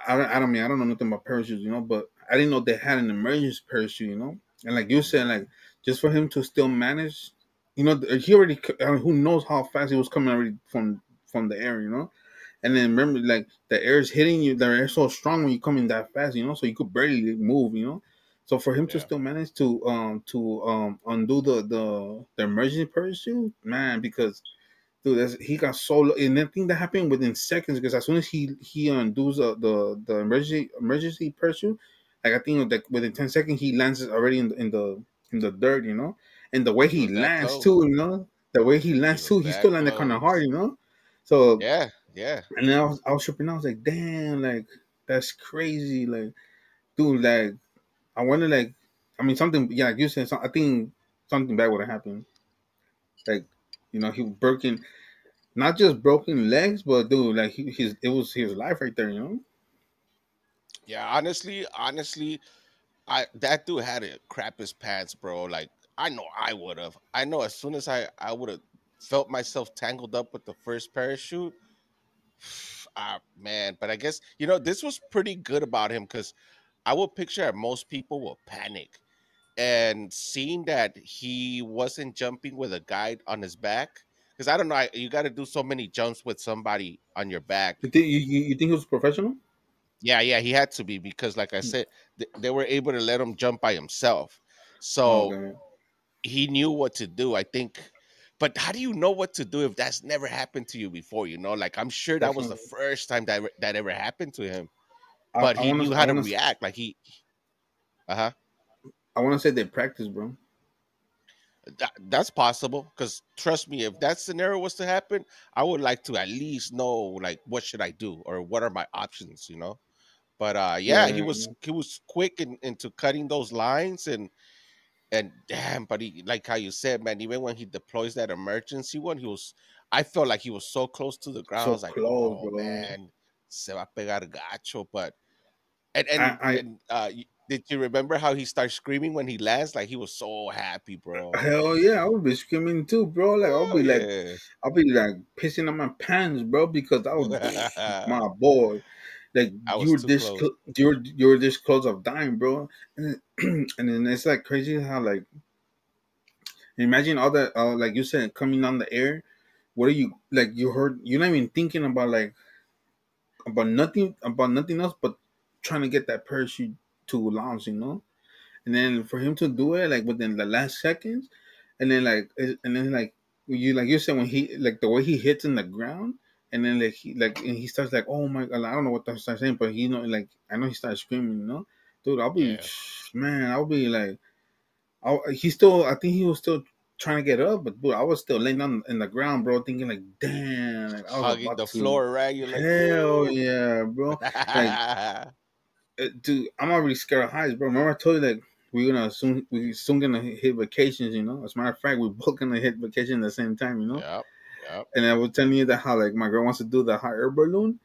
I don't know nothing about parachutes, but I didn't know they had an emergency parachute. And like you said, Yeah, like just for him to still manage, he already. I mean, who knows how fast he was coming already from the air. And then remember, like the air is hitting you. The air is so strong when you're coming that fast. So you could barely move. So for him to yeah. still manage to undo the emergency parachute, man, because dude, he got so and the thing that happened within seconds because as soon as he undoes the emergency parachute, like I think that within 10 seconds he lands already in the dirt. And the way He he was that lands close. too. The way he He lands was too, he that still landed kind of close. hard. So Yeah, yeah. and then I was tripping. I was like, damn, like that's crazy, like dude, like I wonder, like I mean something, yeah, like you said, I think something bad would have happened, like he broken. Not just broken legs, but dude, like it was his life right there. Yeah, honestly, I that dude had to crap his pants, bro. Like I know I would have. I know as soon as I would have felt myself tangled up with the first parachute. Ah man, but I guess this was pretty good about him because I would picture that most people will panic and seeing that he wasn't jumping with a guide on his back because I don't know you got to do so many jumps with somebody on your back. You think he was professional? Yeah, he had to be because, like I said, they were able to let him jump by himself. Oh, So okay, he knew what to do, I think. But how do you know what to do if that's never happened to you before? Like I'm sure that that's was what the first time that ever happened to him. I But I he want knew to I how to want to react. Like uh huh. I want to say they practice, bro. That's possible. Because trust me, if that scenario was to happen, I would like to at least know like what should I do or what are my options. But yeah, he Yeah, was he was quick into cutting those lines and damn, but he like how you said, man, even when he deploys that emergency one, I felt like he was so close to the ground. I so was like, close, oh bro. man, se va a pegar gacho. But I I did you remember how he starts screaming when he lands? Like he was so happy, bro. hell yeah, I would be screaming too, bro. Like Oh yeah. I'll be like pissing on my pants, bro, because I was my boy. Like I was too close. you're this close of dying, bro. And then it's like crazy how like imagine all that like you said coming on the air. What are you like? You're not even thinking about like about nothing else but trying to get that parachute to launch. And then for him to do it like within the last seconds, and then like you like you said when he like the way he hits in the ground, and then and he starts like, oh my god, I don't know what to start saying, but he know like I know he starts screaming, dude. I'll be Yeah. man, I'll be like, he still I think he was still trying to get up, but dude, I was still laying down in the ground, bro, thinking like, damn, like I was Hugging about the to, floor, right? You're like, hell woo. yeah, bro, like dude, I'm already scared of heights, bro. Remember I told you that we soon gonna hit vacations, As a matter of fact, we both gonna hit vacation at the same time. Yep. Yep. And I was telling you that how like my girl wants to do the hot air balloon.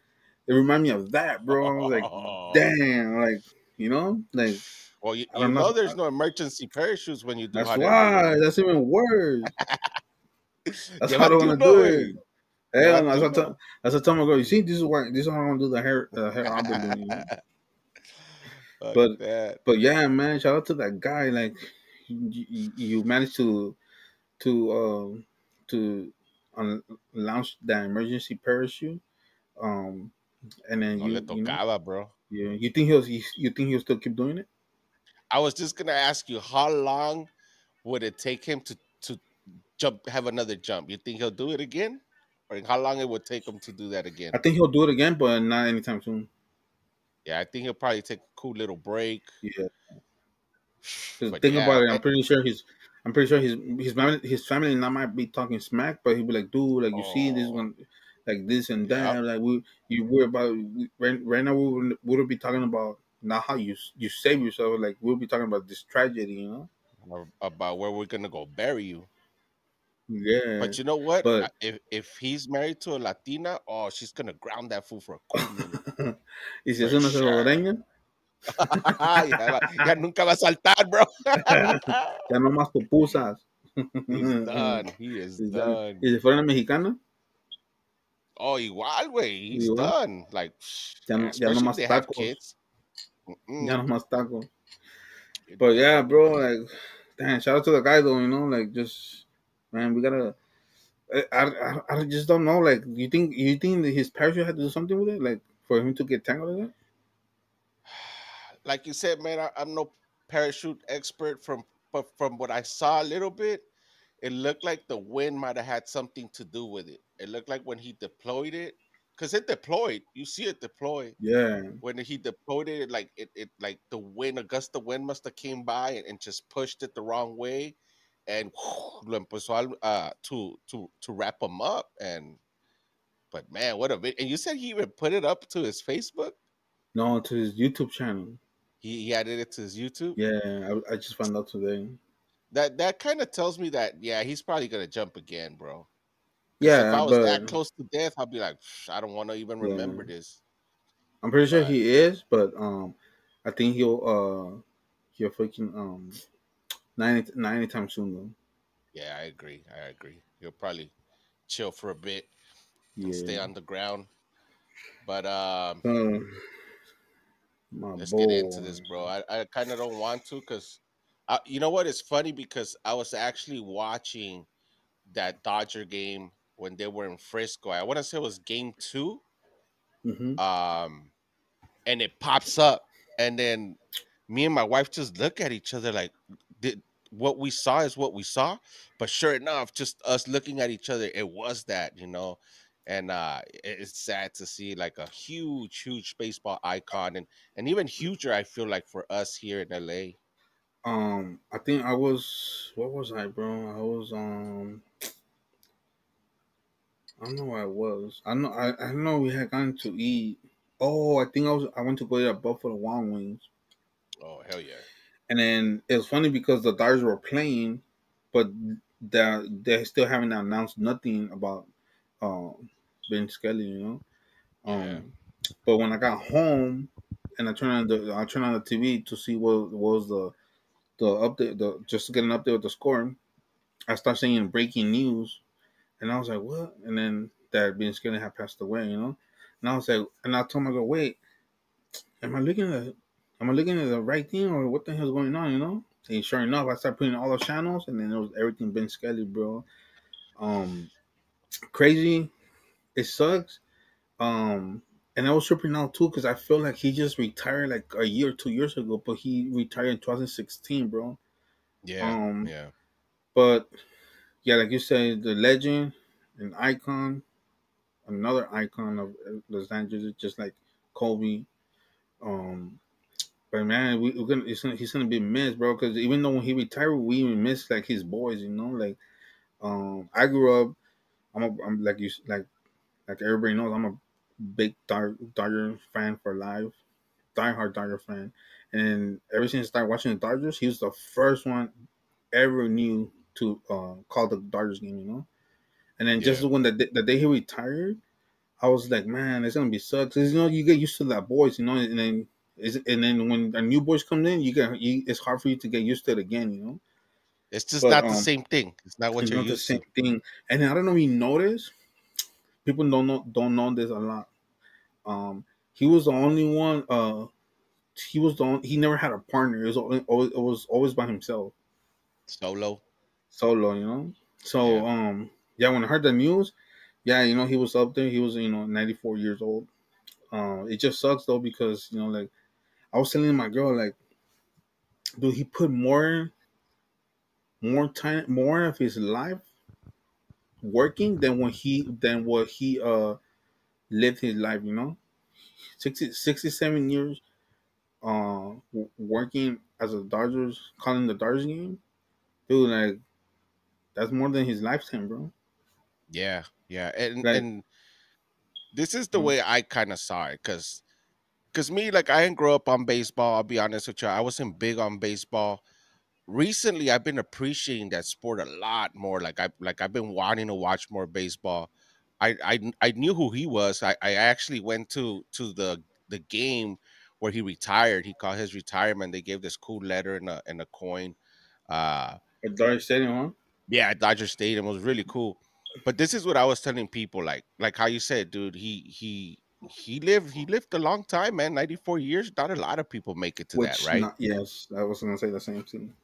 It reminded me of that, bro. I was like, damn, like like Well, I don't know. there's no emergency parachutes when you do That's hot air why. ballooning. That's even worse. That's how I don't Llévate want to uno, do it. güey. Hell no. Llévate uno. That's what I tell my girl. You see, this is how I want to do the hair air balloon. Fuck But that. but yeah, man. Shout out to that guy. Like you managed to launch the emergency parachute. Um, and then No le tocaba, bro. you think he'll still keep doing it? I was just gonna ask you, how long would it take him to jump, have another jump? You think he'll do it again, or how long it would take him to do that I again? think he'll do it again, but not anytime soon. Yeah, I think he'll probably take a cool little break. Yeah, because But think yeah, about it. I'm pretty sure his family not might be talking smack, but he'll be like, dude, like you see this oh, one, like this and yep, that, like you worry about right now we would be talking about not how you save yourself, like we'll be talking about this tragedy. about where we're gonna go bury you. Yeah, But you know what? but If he's married to a Latina, oh, she's gonna ground that fool for a cool minute, y si es for una sure. salvadoreña, Ya nunca va a saltar, bro. ya no más pupusas. He's done. He is Y ya- done. y si fuera una mexicana, Oh, igual, way. He's igual, done. Like, ya no especially if más they have tacos, kids. ya Mm-mm, no más tacos. you're But done. yeah, bro, like, damn, shout out to the guy though, like, just man, we gotta. I just don't know. Like, you think that his parachute had to do something with it, like, for him to get tangled in it? Like you said, man, I'm no parachute expert but from what I saw a little bit, it looked like the wind might have had something to do with it. It looked like when he deployed it, because it deployed. You see it deploy. Yeah. When he deployed it, like it like the wind, a gust of wind must have came by and just pushed it the wrong way, and lo empezó to wrap him up. And but man, what a and you said he even put it up to his Facebook. No, to his YouTube channel. He added it to his YouTube. Yeah, I just found out today. That kind of tells me that yeah, he's probably gonna jump again, bro. Because if Yeah, I was but that close to death, I'd be like, I don't want to even yeah, remember this. I'm pretty sure But he is, but I think he'll freaking not anytime soon though. yeah, I agree. I agree. He'll probably chill for a bit and stay Yeah. on the ground. But Uh, my let's get into boy. this, bro. I kind of don't want to because, you know what? It's funny because I was actually watching that Dodger game when they were in Frisco. I want to say it was game two. Mm-hmm. Um, and it pops up, and then me and my wife just look at each other like, did what we saw is what we saw? But sure enough, just us looking at each other, it was that. And it's sad to see like a huge baseball icon, and even huger, I feel like, for us here in LA. I think I was. What was I, bro? I was. I don't know where I was. I know. I know we had gone to eat. Oh, I think I was. I went to go eat at Buffalo Wild Wings, Oh hell yeah. and then it was funny because the Dodgers were playing, but they still haven't announced nothing about Ben Scully. Yeah. But when I got home and I turned on the TV to see what was the update, just to get an update with the score. I started seeing breaking news, and I was like, "What?" And then that being Skinny had passed away. And I was like, and I told my girl, "Wait, am I looking at am I looking at the right thing or what the hell's going on?" And sure enough, I started putting all the channels, and then it was everything Ben Skelly, bro. Um, Crazy. It sucks. And I was tripping out too because I feel like he just retired like a year, 2 years ago, but he retired in 2016, bro. Yeah. Um, Yeah. but yeah, like you said, the legend, an icon, another icon of Los Angeles, just like Kobe. Um, but man, we're gonna, he's gonna be missed, bro. Because even though when he retired, we even miss like his boys, you know. Like, I grew up. I'm like you, like everybody knows, I'm a big Dodger fan for life, diehard Dodger fan. And ever since I started watching the Dodgers, he was the first one ever knew to call the Dodgers game, you know. And then just Yeah. when the day he retired, I was like, man, it's gonna be sucks. 'Cause, you know, you get used to that voice, you know, and then when a new voice comes in, it's hard for you to get used to it again, you know. It's just But not the same thing. It's not what it's you're not the used same to. thing. And then I don't know if you notice, people don't know this a lot. He was the only one. He was the only, he never had a partner. It was always by himself, Solo. solo. You know. Yeah. So yeah, when I heard the news, yeah, you know, he was up there. He was 94 years old. It just sucks though because like I was telling my girl like, dude, he put more time, more of his life working than what he lived his life. 67 years working as a Dodgers, calling the Dodgers game, dude. Like that's more than his lifetime, bro. Yeah. Yeah. And Like, and this is the way I kind of saw it, because me, like, I didn't grow up on baseball. I'll be honest with you. I wasn't big on baseball. Recently, I've been appreciating that sport a lot more. I've been wanting to watch more baseball. I knew who he was. I actually went to the game where he retired. He called his retirement. They gave this cool letter and a coin. Uh at Dodger Stadium, huh? yeah, at Dodger Stadium. It was really cool. But this is what I was telling people, like how you said, dude, he lived a long time, man. 94 years. Not a lot of people make it to that, Which right? not yes, I was gonna say the same thing.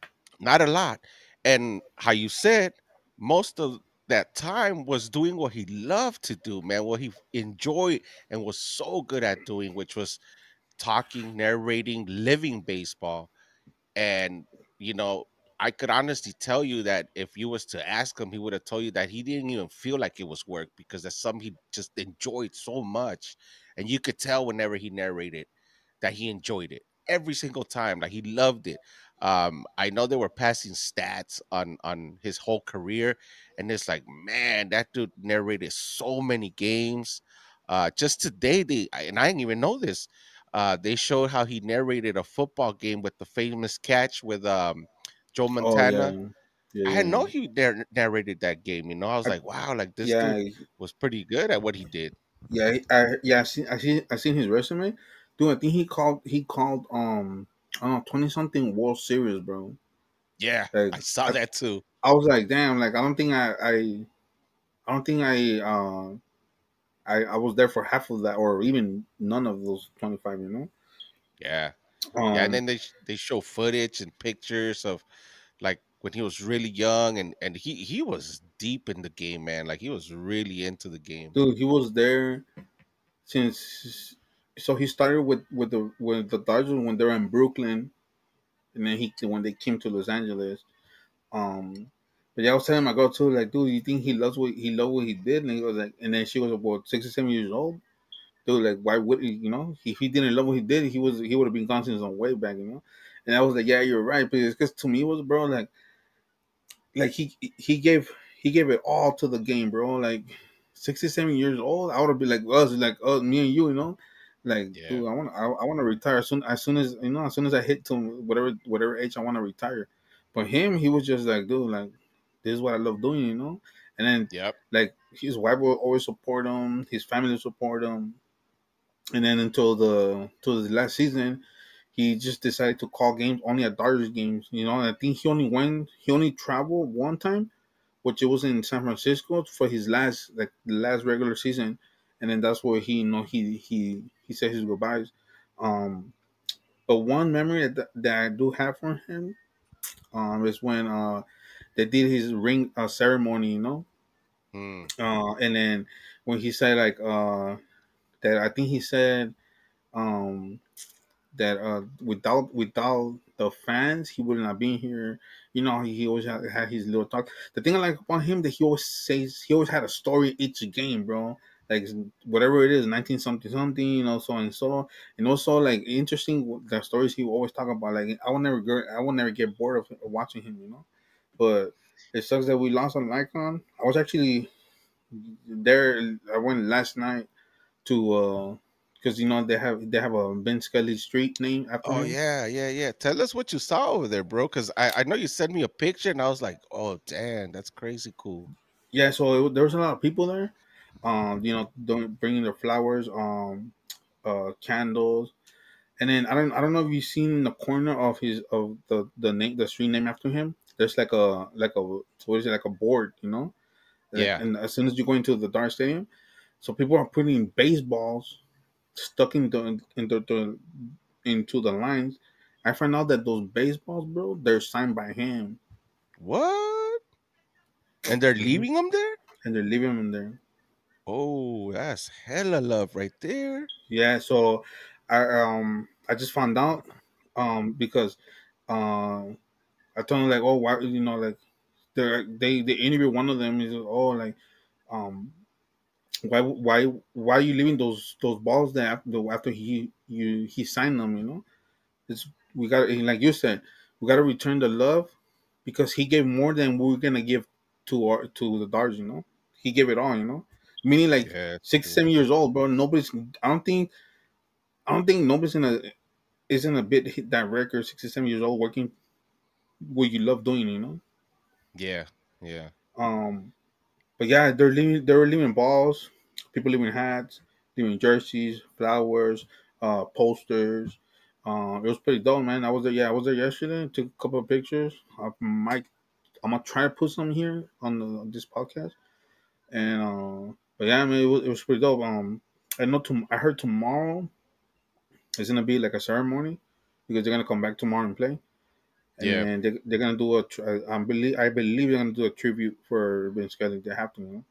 Not a lot. And how you said, most of that time was doing what he loved to do, man, what he enjoyed and was so good at doing, which was talking, narrating, living baseball. And you know, I could honestly tell you that if you was to ask him, he would have told you that he didn't even feel like it was work, because that's something he just enjoyed so much. And you could tell whenever he narrated that he enjoyed it every single time, like he loved it. I know they were passing stats on his whole career, and it's like, man, that dude narrated so many games. Just today, and I didn't even know this, they showed how he narrated a football game with the famous catch with Joe Oh yeah, Montana. yeah, I yeah, had yeah. no he narrated that game. I was I, like, wow, like this dude yeah, was pretty good at what he did. yeah. I seen his resume. Dude, I think he called I don't know, 20 something World Series, bro. Yeah, Like I saw I, that too. I was like, damn. Like I don't think I was there for half of that, or even none of those 25. Yeah, yeah, and Um, then they show footage and pictures of like when he was really young, and he was deep in the game, man. Like he was really into the game. dude, he was there since. So he started with the Dodgers when they were in Brooklyn, and then he when they came to Los Angeles. Um, but yeah, I was telling my girl too, like, dude, you think he loved what he did? And he was like, and then she was about 67 years old. Dude, like, why would he? If he didn't love what he did, he would have been gone since on way back. And I was like, yeah, you're right, because to me it was, bro, like he gave it all to the game, bro. Like 67 years old, I would be like us, like me and you. Like, Yeah, dude, I want to retire as soon as I hit to whatever age I want to retire. But him, he was just like, dude, like this is what I love doing. And then yep. like his wife will always support him, his family will support him, and then until the last season, he just decided to call games only at Dodgers games. And I think he only traveled one time, which it was in San Francisco for his the last regular season, and then that's where he said his goodbyes. Um, but one memory that I do have from him is when they did his ring ceremony, Hmm. and then when he said like that, I think he said. Um, that without the fans he would not be here. You know, he always had his little talk. The thing I like about him that he always had a story each game, bro. Like whatever it is, 19 something something, you know, so and so, and also like interesting the stories he would always talk about. Like I will never get bored of watching him, you know. But it sucks that we lost on Icon. I was actually there. I went last night to because you know they have a Ben Scully street named after Oh him. yeah, yeah, yeah. Tell us what you saw over there, bro. Because I know you sent me a picture, and I was like, oh damn, that's crazy cool. Yeah, so there was a lot of people there. You know, bringing their flowers, candles, and then I don't know if you've seen in the corner of the street name after him. There's like a what is it, like a board, you know, Yeah. and as soon as you go into the Dart Stadium, so people are putting baseballs stuck into the lines. I find out that those baseballs, bro, they're signed by him, What? And they're hmm leaving them there? and they're leaving them there. Oh, that's hella love right there. Yeah, so I just found out because I told him like, oh, why, you know, like they interviewed one of them. Is, oh, like um why are you leaving those balls there after he signed them, you know. It's we got, like you said, we got to return the love because he gave more than we're gonna give to the Dodgers. You know, he gave it all. You know, meaning like Yeah, it's six, true. 7 years old, bro. Nobody's. I don't think nobody's gonna isn't a bit hit that record. 6 or 7 years old, working what you love doing. You know. Yeah, yeah, Um, but yeah, they were leaving balls, people leaving hats, leaving jerseys, flowers, posters. It was pretty dope, man. I was there. Yeah, I was there yesterday. Took a couple of pictures. I'm gonna try to put some here on this podcast. And but yeah, I mean, it was pretty dope. I heard tomorrow is gonna be like a ceremony because they're gonna come back tomorrow and play. And yeah. then they're gonna do I believe they're gonna do a tribute for Vince Scully. They have to, you know.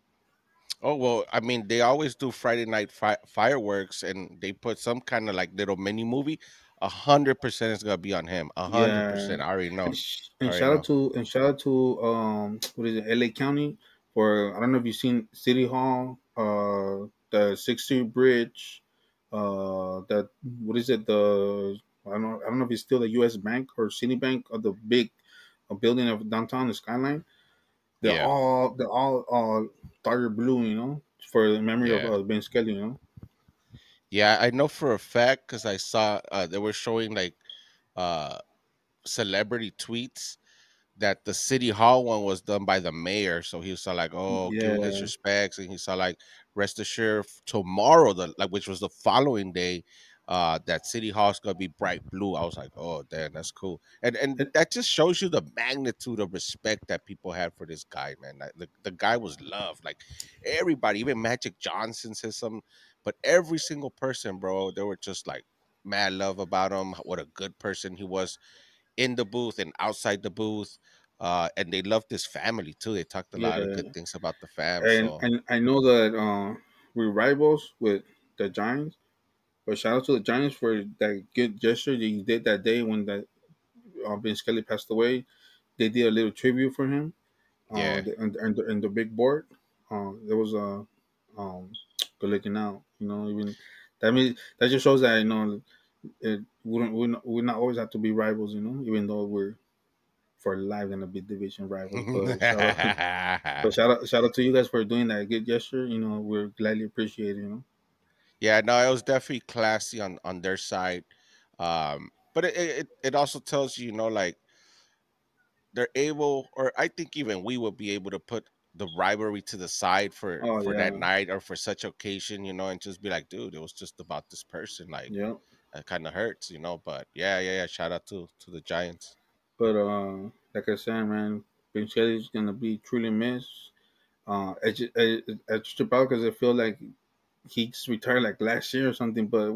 Oh well, I mean, they always do Friday night fireworks, and they put some kind of like little mini movie. 100% is gonna be on him. a hundred Yeah, percent. I already know. I and already know. shout out to what is it, LA County, for I don't know if you've seen City Hall, the 60th Bridge, that what is it, the I don't know if it's still the U.S. Bank or Citibank, or the big building of downtown, the skyline. Yeah, They're all darker blue, you know, for the memory of yeah, Ben Skelly, you know. yeah. I know for a fact because I saw they were showing like uh celebrity tweets that the city hall one was done by the mayor. So he saw like, oh, give his Yeah, respects, and he saw like, rest assured, tomorrow, the like, which was the following day, that city hall's gonna be bright blue. I was like, oh, damn, that's cool, and and, that just shows you the magnitude of respect that people had for this guy, man. Like, the guy was loved, like everybody, even Magic Johnson says something, but every single person, bro, they were just like mad love about him. What a good person he was in the booth and outside the booth. And they loved his family too. They talked a lot of yeah. good things about the fam. And So and I know that we're rivals with the Giants, but shout out to the Giants for that good gesture that you did that day when that Vince Kelly passed away. They did a little tribute for him yeah, and the big board. There was a good looking out. You know, even that just shows that, you know, we not always have to be rivals. You know, even though we're for life gonna be division rivals. But shout out to you guys for doing that good gesture. You know, we're gladly appreciated. You know. yeah. No, it was definitely classy on their side. But it also tells you, you know, like they're able, or I think even we would be able to put the rivalry to the side Oh for that yeah, night or for such occasion, you know, and just be like, dude, it was just about this person. Like, yeah. that kind of hurts, you know. But yeah, yeah, yeah. Shout out to the Giants. But like I said, man, Vincelli's gonna be truly missed. It's just about because I feel like he just retired like last year or something. But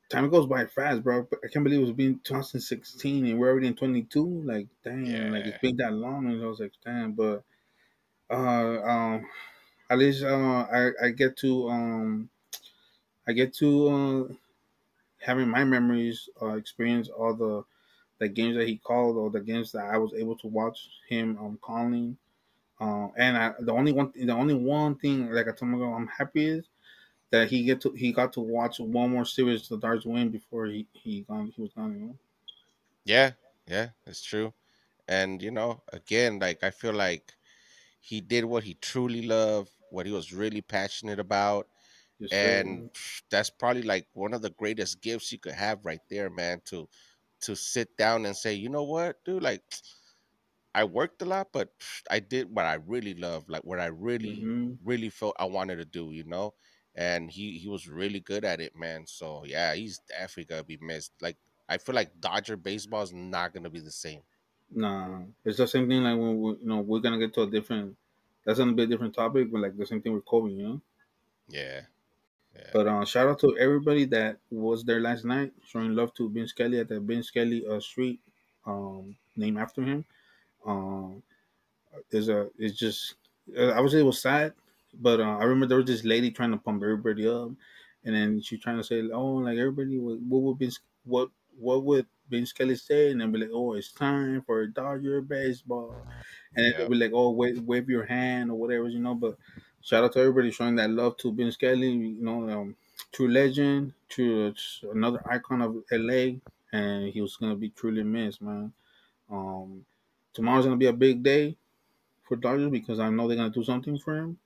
time goes by fast, bro. But I can't believe it was being 2016 and we're already in 22. Like, damn, like it's Yeah. been that long. And I was like, damn. But uh, um, at least I get to having my memories, experience all the games that he called or the games that I was able to watch him calling. And the only one thing, like I told him, I'm happy is that he got to watch one more series the Dodgers win before he was gone. Yeah, yeah, it's true. And again, like I feel like he did what he truly loved, what he was really passionate about, Yes, and sir. that's probably like one of the greatest gifts you could have right there, man. To sit down and say, you know what, dude, like I worked a lot, but I did what I really love, like what I really, Hmm. really felt I wanted to do, and he was really good at it, man. So yeah, he's definitely gonna be missed. Like I feel like Dodger baseball is not gonna be the same. Nah, it's the same thing. Like when we're gonna get to a different. That's gonna be a different topic, but like the same thing with Kobe, Yeah, yeah, But shout out to everybody that was there last night, showing love to Ben Skelly at the Ben Skelly street, named after him. Um, it's just I would say it was sad, but I remember there was this lady trying to pump everybody up, and then she trying to say, "Oh, like everybody, what would what would Ben Skelly say?" And then be like, "Oh, it's time for Dodger baseball," and then they'll yeah, be like, "Oh, wave your hand or whatever," But shout out to everybody showing that love to Ben Skelly, true legend, true another icon of LA, and he was gonna be truly missed, man. Um, Tomorrow's gonna be a big day for Dodgers because I know they're gonna do something for him.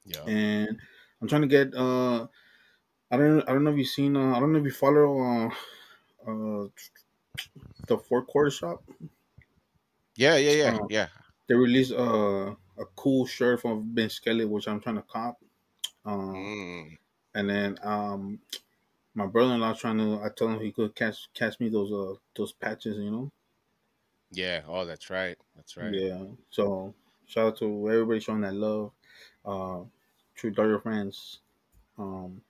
yeah, And I'm trying to get I don't know if you've seen I don't know if you follow uh the fourth quarter shop. yeah, yeah, yeah, Uh, yeah. they released a cool shirt from Ben Skelly, which I'm trying to cop. Uh, Mm, and then my brother-in-law trying to I told him he could catch me those patches. yeah. Oh, that's right. That's right. Yeah. So shout out to everybody showing that love. Uh, true Dodger fans. Um,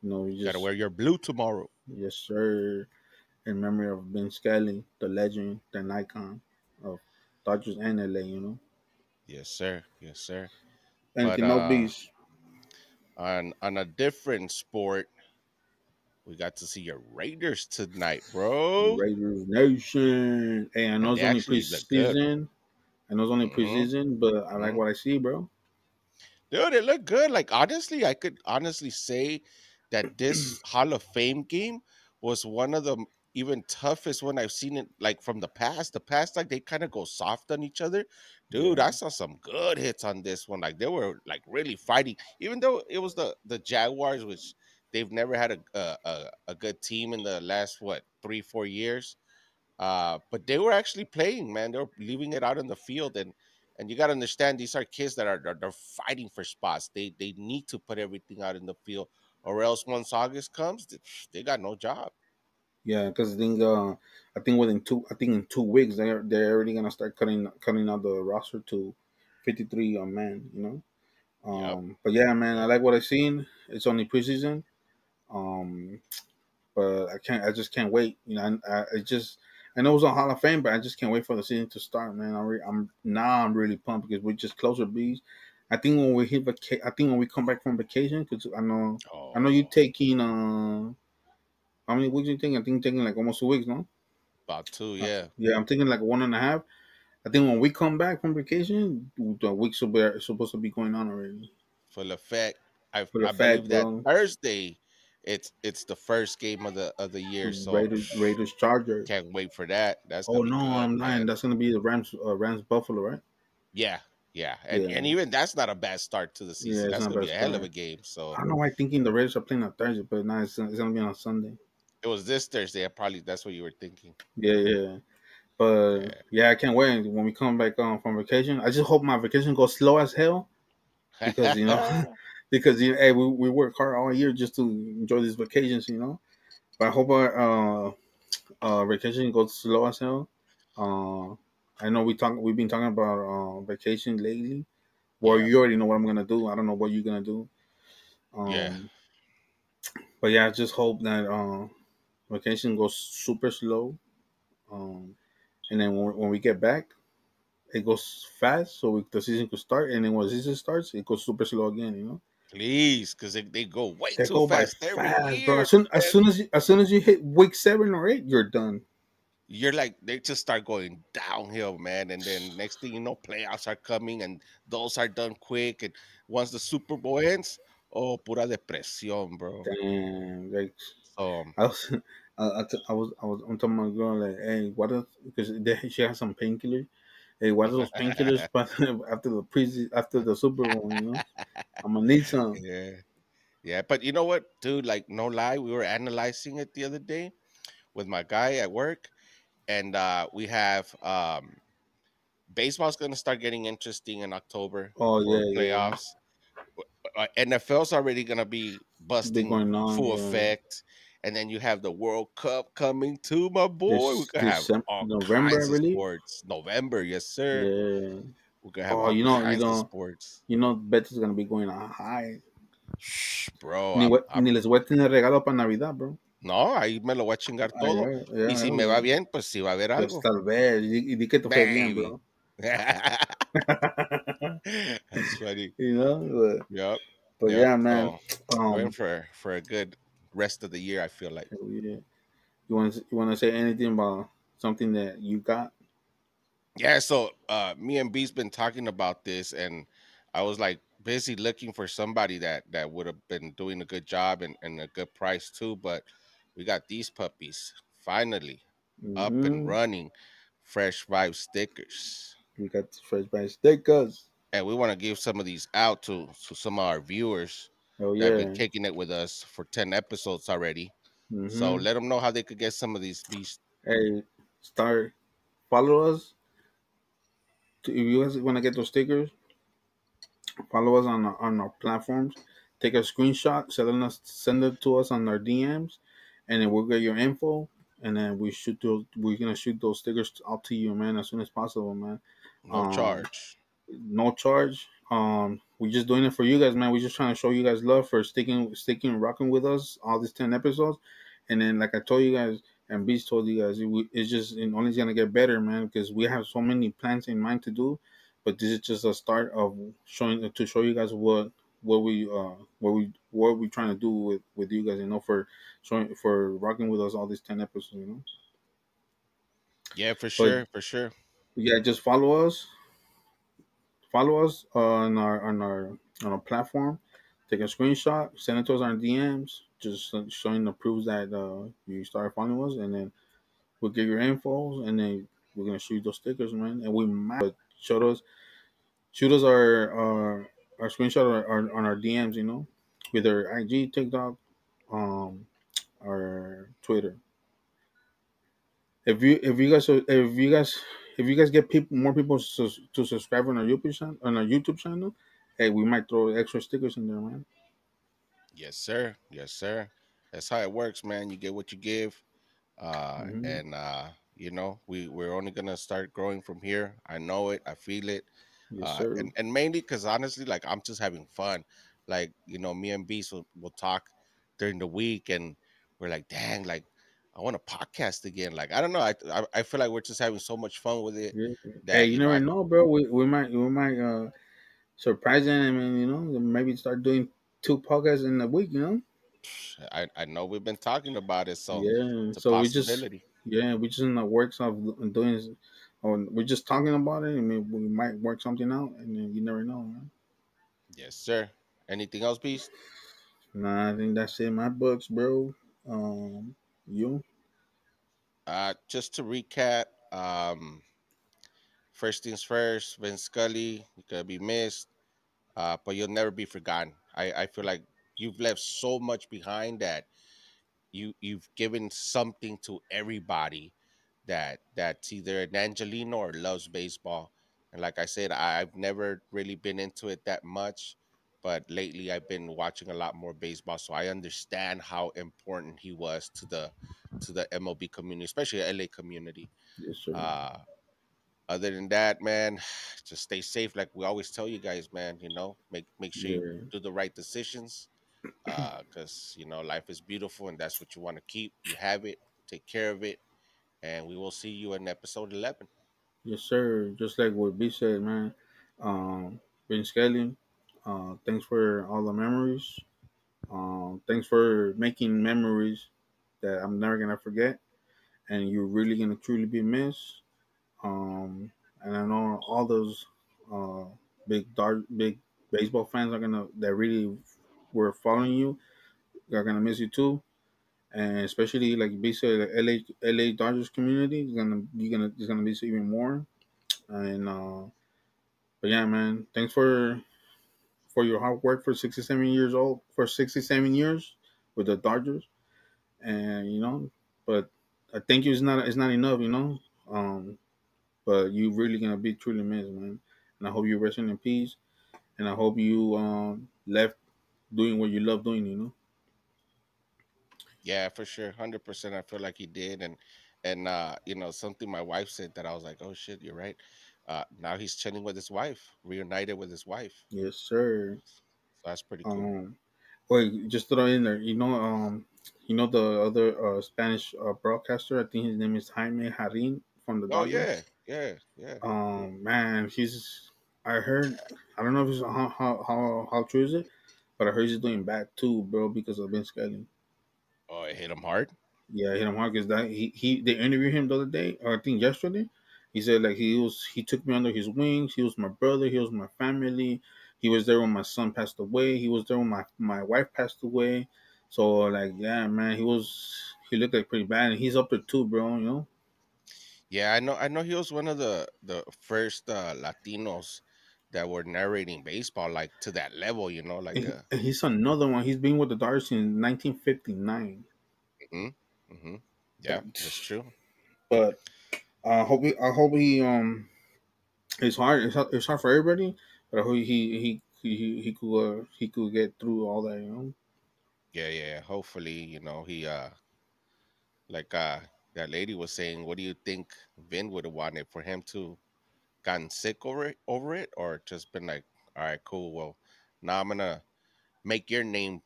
we Got to just wear your blue tomorrow. yes, sir. In memory of Ben Scully, the legend, the icon of Dodgers and LA. Yes, sir. Yes, sir. But Anything else, beast? on a different sport, we got to see your Raiders tonight, bro, Raiders Nation. Hey, I know and it's they only actually look good. preseason. I know it's only Hmm. preseason, but I like Hmm. what I see, bro. Dude, it looked good. Like honestly, I could honestly say that this Hall of Fame game was one of the even toughest one I've seen it like from the past. The past, like they kind of go soft on each other. Dude, Yeah, I saw some good hits on this one. Like they were like really fighting, even though it was the Jaguars, which they've never had a good team in the last what 3 4 years. But they were actually playing, man. They were leaving it out in the field, and you got to understand these are kids that are they're fighting for spots. They need to put everything out in the field, or else once August comes, they got no job. yeah. Because I think I think in 2 weeks they're already gonna start cutting out the roster to 53 man. Yep, But yeah, man, I yep, like what I've seen. It's only preseason. Um, but I just can't wait. I know it was on Hall of Fame, but I just can't wait for the season to start, man. I'm really pumped because we just close our bees. I think when we I think when we come back from vacation, because I know you oh, taking how many weeks you taking? I think you're taking like almost 2 weeks, no? about two, yeah. Yeah, I'm taking like 1.5. I think when we come back from vacation, the weeks are supposed to be going on already. Full effect. I For the I fact, believe that bro, Thursday, it's the first game of the year, so Raiders Chargers. can't wait for that. That's Oh gonna be no, good, I'm lying. man. That's gonna be the Rams Buffalo, right? Yeah, yeah, and Yeah, even that's not a bad start to the yeah, season. it's That's not a gonna bad be a hell of start. a game. I So don't know why thinking the Raiders are playing on Thursday, but now it's gonna be on Sunday. it was this Thursday. I probably that's what you were thinking. Yeah, yeah. But Yeah. yeah, I can't wait when we come back from vacation. I just hope my vacation goes slow as hell because because hey, we work hard all year just to enjoy these vacations. But I hope our vacation goes slow as hell. Uh, I know we've been talking about vacation lately. Well, Yeah. you already know what I'm gonna do. I don't know what you're gonna do. Yeah. Um, but yeah, I just hope that vacation goes super slow. Um, and then when we get back, it goes fast, so the season could start. And then when the season starts, it goes super slow again. Please, because they go way They too go by fast every fast, bro. year, As soon as man. soon as you, as soon as you hit week 7 or 8, you're done. You're like they just start going downhill, man. And then next thing you know, playoffs are coming, and those are done quick. And once the Super Bowl ends, oh, pura depresión, bro. Damn, like So I was, I'm talking to my girl like, hey, what is because she has some painkillers. Hey, what are those painkillers after after the Super Bowl? You know, I'm gonna need some. yeah, yeah. But you know what, dude? Like, no lie, we were analyzing it the other day with my guy at work, and we have baseball's gonna start getting interesting in October Oh for yeah, yeah, playoffs. NFL's already gonna be be busting going on. full Yeah, effect, and then you have the World Cup coming too, my boy. We're this gonna have December, all November, I kinds of believe. sports. November, yes, sir. Yeah. We're gonna have Oh, all you kinds of know, sports. Betty's gonna be going on high. Shh, bro. Ni les voy a tener regalo para Navidad, bro. No, ahí me lo voy a chingar Ay, todo. ya, Y si me va bien, pues sí va a haber pues algo. tal vez. Y di que te fue bien, Baby. bro. That's funny. You know, Yep. but Yep. yeah, man. So we're in Um, for a good rest of the year, I feel like. yeah. You want to say anything about something that you got? Yeah, so me and B's been talking about this, and I was like busy looking for somebody that would have been doing a good job and a good price too. But we got these puppies finally up and Mm-hmm. running, fresh vibe stickers, We got the Fresh by stickers. and we want to give some of these out to some of our viewers Oh that have been yeah. kicking it with us for 10 episodes already. So Mm-hmm. let them know how they could get some of these beasts. Hey, start follow us. If you guys want to get those stickers, follow us on our platforms. Take a screenshot, send it to us on our DMs, and then we'll get your info. And then we're gonna shoot those stickers out to you, man, as soon as possible, man. No Um, charge. no charge. We're just doing it for you guys, man. We're just trying to show you guys love for sticking, rocking with us all these 10 episodes. And then, like I told you guys, and Beast told you guys, it's just only gonna get better, man, because we have so many plans in mind to do. But this is just a start of showing to show you guys what we trying to do with you guys, for showing for rocking with us all these 10 episodes. Yeah, for But sure, for sure. yeah, just follow us on our platform. Take a screenshot, send it to us on DMs, just showing the proofs that you started following us, and then we'll get your info, and then we're gonna shoot those stickers, man. And we might shoot us our screenshot on our DMs, with our IG, TikTok, um, or Twitter. If you guys get more people to subscribe on our YouTube channel, hey, we might throw extra stickers in there, man. Yes, sir. Yes, sir. That's how it works, man. You get what you give. Hmm. And we're only gonna start growing from here. I know it, I feel it. Yes, sir. And mainly because honestly, like I'm just having fun. Like, me and Beast will talk during the week and we're like, dang, like I want to podcast again. Like, I don't know. I feel like we're just having so much fun with it Yeah. Hey, that, you never know, bro. We might surprise them. I mean, maybe start doing 2 podcasts in a week. I know we've been talking about it, so Yeah. it's a So possibility. we just in the works of doing, or we're just talking about it. I mean, we might work something out, and then you never know, man. Yes, sir. Anything else, Beast? Nah, I think that's it. My books, bro. You. Just to recap, first things first, Vince Scully, you could be missed, but you'll never be forgotten. I feel like you've left so much behind that you've given something to everybody that's either an Angelino or loves baseball. And like I said, I've never really been into it that much, but lately I've been watching a lot more baseball, so I understand how important he was to the MLB community, especially the LA community. Yes, sir. Uh, Other than that, man, just stay safe. Like we always tell you guys, man. Make sure you Yeah. do the right decisions. Because life is beautiful, and that's what you want to keep. You have it. Take care of it, and we will see you in episode 11. Yes, sir. Just like what B said, man. Um, Ben Skelly. Thanks for all the memories. Thanks for making memories that I'm never gonna forget, and you're really gonna truly be missed. And I know all those uh, big baseball fans are gonna that really were following you. Are gonna miss you too, and especially like basically the LA Dodgers community is gonna miss you even more. And but yeah, man, thanks for your hard work for 67 years old for 67 years with the Dodgers, and but I think it's not enough, um, but you really gonna be truly missed, man. And I hope you're resting in peace, and I hope you left doing what you love doing, Yeah, for sure, 100%. I feel like he did, and something my wife said that I was like, oh shit, you're right. Now he's chilling with his wife, reunited with his wife. Yes, sir. So that's pretty cool. Um, Wait, just throw in there. The other Spanish broadcaster. I think his name is Jaime Jarin from the Oh yeah, Dodgers. yeah, yeah. Man, he's. I heard. I don't know if it's how true is it, but I heard he's doing bad too, bro, because of Vince Scully. Oh, it hit him hard. Yeah, hit him hard because that he they interviewed him the other day, or I think yesterday. He said like he took me under his wings. He was my brother. He was my family. He was there when my son passed away. He was there when my wife passed away. So like yeah, man, he looked like pretty bad, and he's up there too, bro. Yeah, I know. I know he was one of the first Latinos that were narrating baseball like to that level. And he's another one. He's been with the Dodgers since 1959. Hmm. Hmm. Yeah, That, that's true. but I hope he it's hard. It's hard for everybody, but I hope he could get through all that. Yeah, yeah, yeah. Hopefully, he like that lady was saying, what do you think Vin would have wanted for him to gotten sick over it, or just been like, all right, cool. Well, now I'm gonna make your name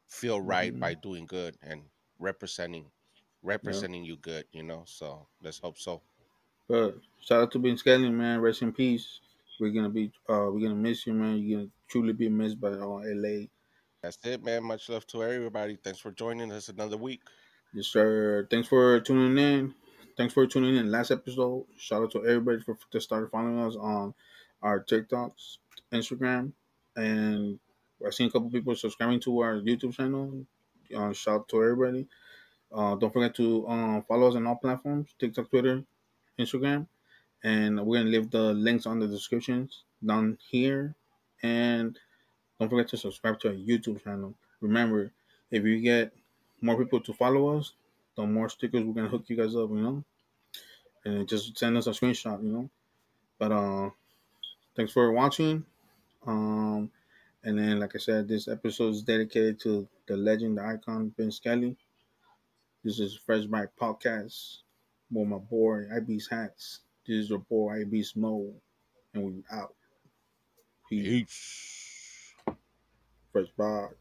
feel right Mm-hmm. by doing good and representing Yeah. representing you good. So let's hope so. But shout out to Ben Scanlon, man. Rest in peace. We're gonna miss you, man. You're gonna truly be missed by LA. That's it, man. Much love to everybody. Thanks for joining us another week. Yes, sir. Thanks for tuning in. Thanks for tuning in. Last episode. Shout out to everybody for to start following us on our TikToks, Instagram, and I've seen a couple people subscribing to our YouTube channel. Shout out to everybody. Don't forget to follow us on all platforms: TikTok, Twitter, Instagram, and we're gonna leave the links on the descriptions down here. And don't forget to subscribe to our YouTube channel. Remember, if you get more people to follow us, the more stickers we're gonna hook you guys up, and just send us a screenshot, But thanks for watching. Um, and then, like I said, this episode is dedicated to the legend, the icon, Ben Skelly. This is Fresh Bike Podcast with my boy IB's Hats. This is your boy IB Smo, and we out. Peace. Peace. Fresh Bike.